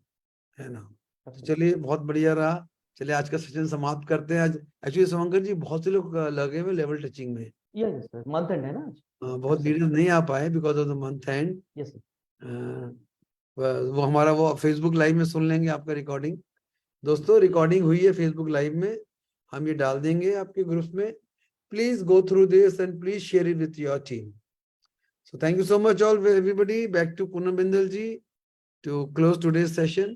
D: है ना। तो
C: Absolutely.
D: चलिए बहुत बढ़िया रहा। चलिए आज का सेशन समाप्त करते हैं। आज एक्चुअली शुभंकर जी बहुत से लोग लगे हुए लेवल टचिंग में।
C: Yes, yes, sir. Month end है ना आज?
D: बहुत
C: Absolutely.
D: लीडर्स नहीं आ पाए because of the month and.
C: Yes, sir.
D: वो हमारा वो फेसबुक लाइव में सुन लेंगे आपका रिकॉर्डिंग। दोस्तों रिकॉर्डिंग हुई है फेसबुक लाइव में, हम ये डाल देंगे आपके ग्रुप में। Please go through this and please share it with your team. So thank you so much all everybody. Back to Poonam Bindal ji to close today's session.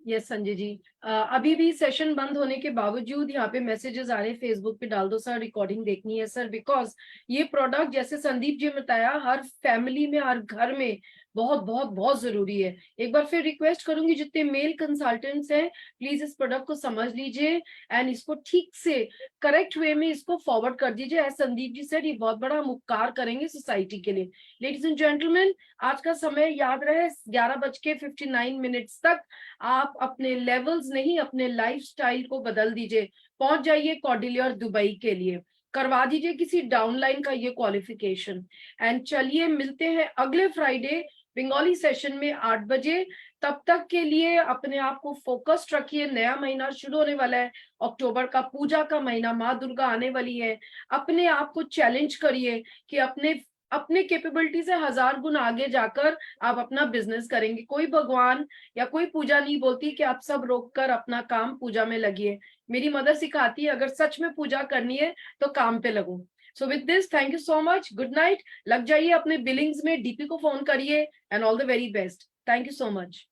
A: Yes Sanjay ji, अभी भी session बंद होने के बावजूद यहाँ पे मैसेजेस आ रहे हैं, फेसबुक पे डाल दो सर, रिकॉर्डिंग देखनी है सर, बिकॉज ये प्रोडक्ट जैसे संदीप जी ने बताया हर फैमिली में, हर घर में बहुत बहुत बहुत जरूरी है। एक बार फिर रिक्वेस्ट करूंगी जितने मेल कंसल्टेंट्स हैं, प्लीज इस प्रोडक्ट को समझ लीजिए एंड इसको ठीक से करेक्ट वे में इसको फॉरवर्ड कर दीजिए। एज संदीप जी सर, ये बहुत बड़ा हम उपकार करेंगे सोसाइटी के लिए। लेडीज एंड जेंटलमैन, आज का समय याद रहे 11:59 तक आप अपने लेवल्स नहीं, अपने लाइफस्टाइल को बदल दीजिए। पहुंच जाइए कॉर्डिलियर दुबई के लिए, करवा दीजिए किसी डाउनलाइन का ये क्वालिफिकेशन। एंड चलिए मिलते हैं अगले फ्राइडे बंगाली सेशन में 8 बजे। तब तक के लिए अपने आप को फोकस्ड रखिए। नया महीना शुरू होने वाला है, अक्टूबर का, पूजा का महीना, माँ दुर्गा आने वाली है। अपने आप को चैलेंज करिए कि अपने अपने कैपेबिलिटी से 1000 गुना आगे जाकर आप अपना बिजनेस करेंगे। कोई भगवान या कोई पूजा नहीं बोलती कि आप सब रोककर अपना काम पूजा में लगिए। मेरी मदर सिखाती है अगर सच में पूजा करनी है तो काम पे लगो। So with this, thank you so much, good night. लग जाइए अपने बिलिंग्स में, डीपी को फोन करिए and all the very best. Thank you so much.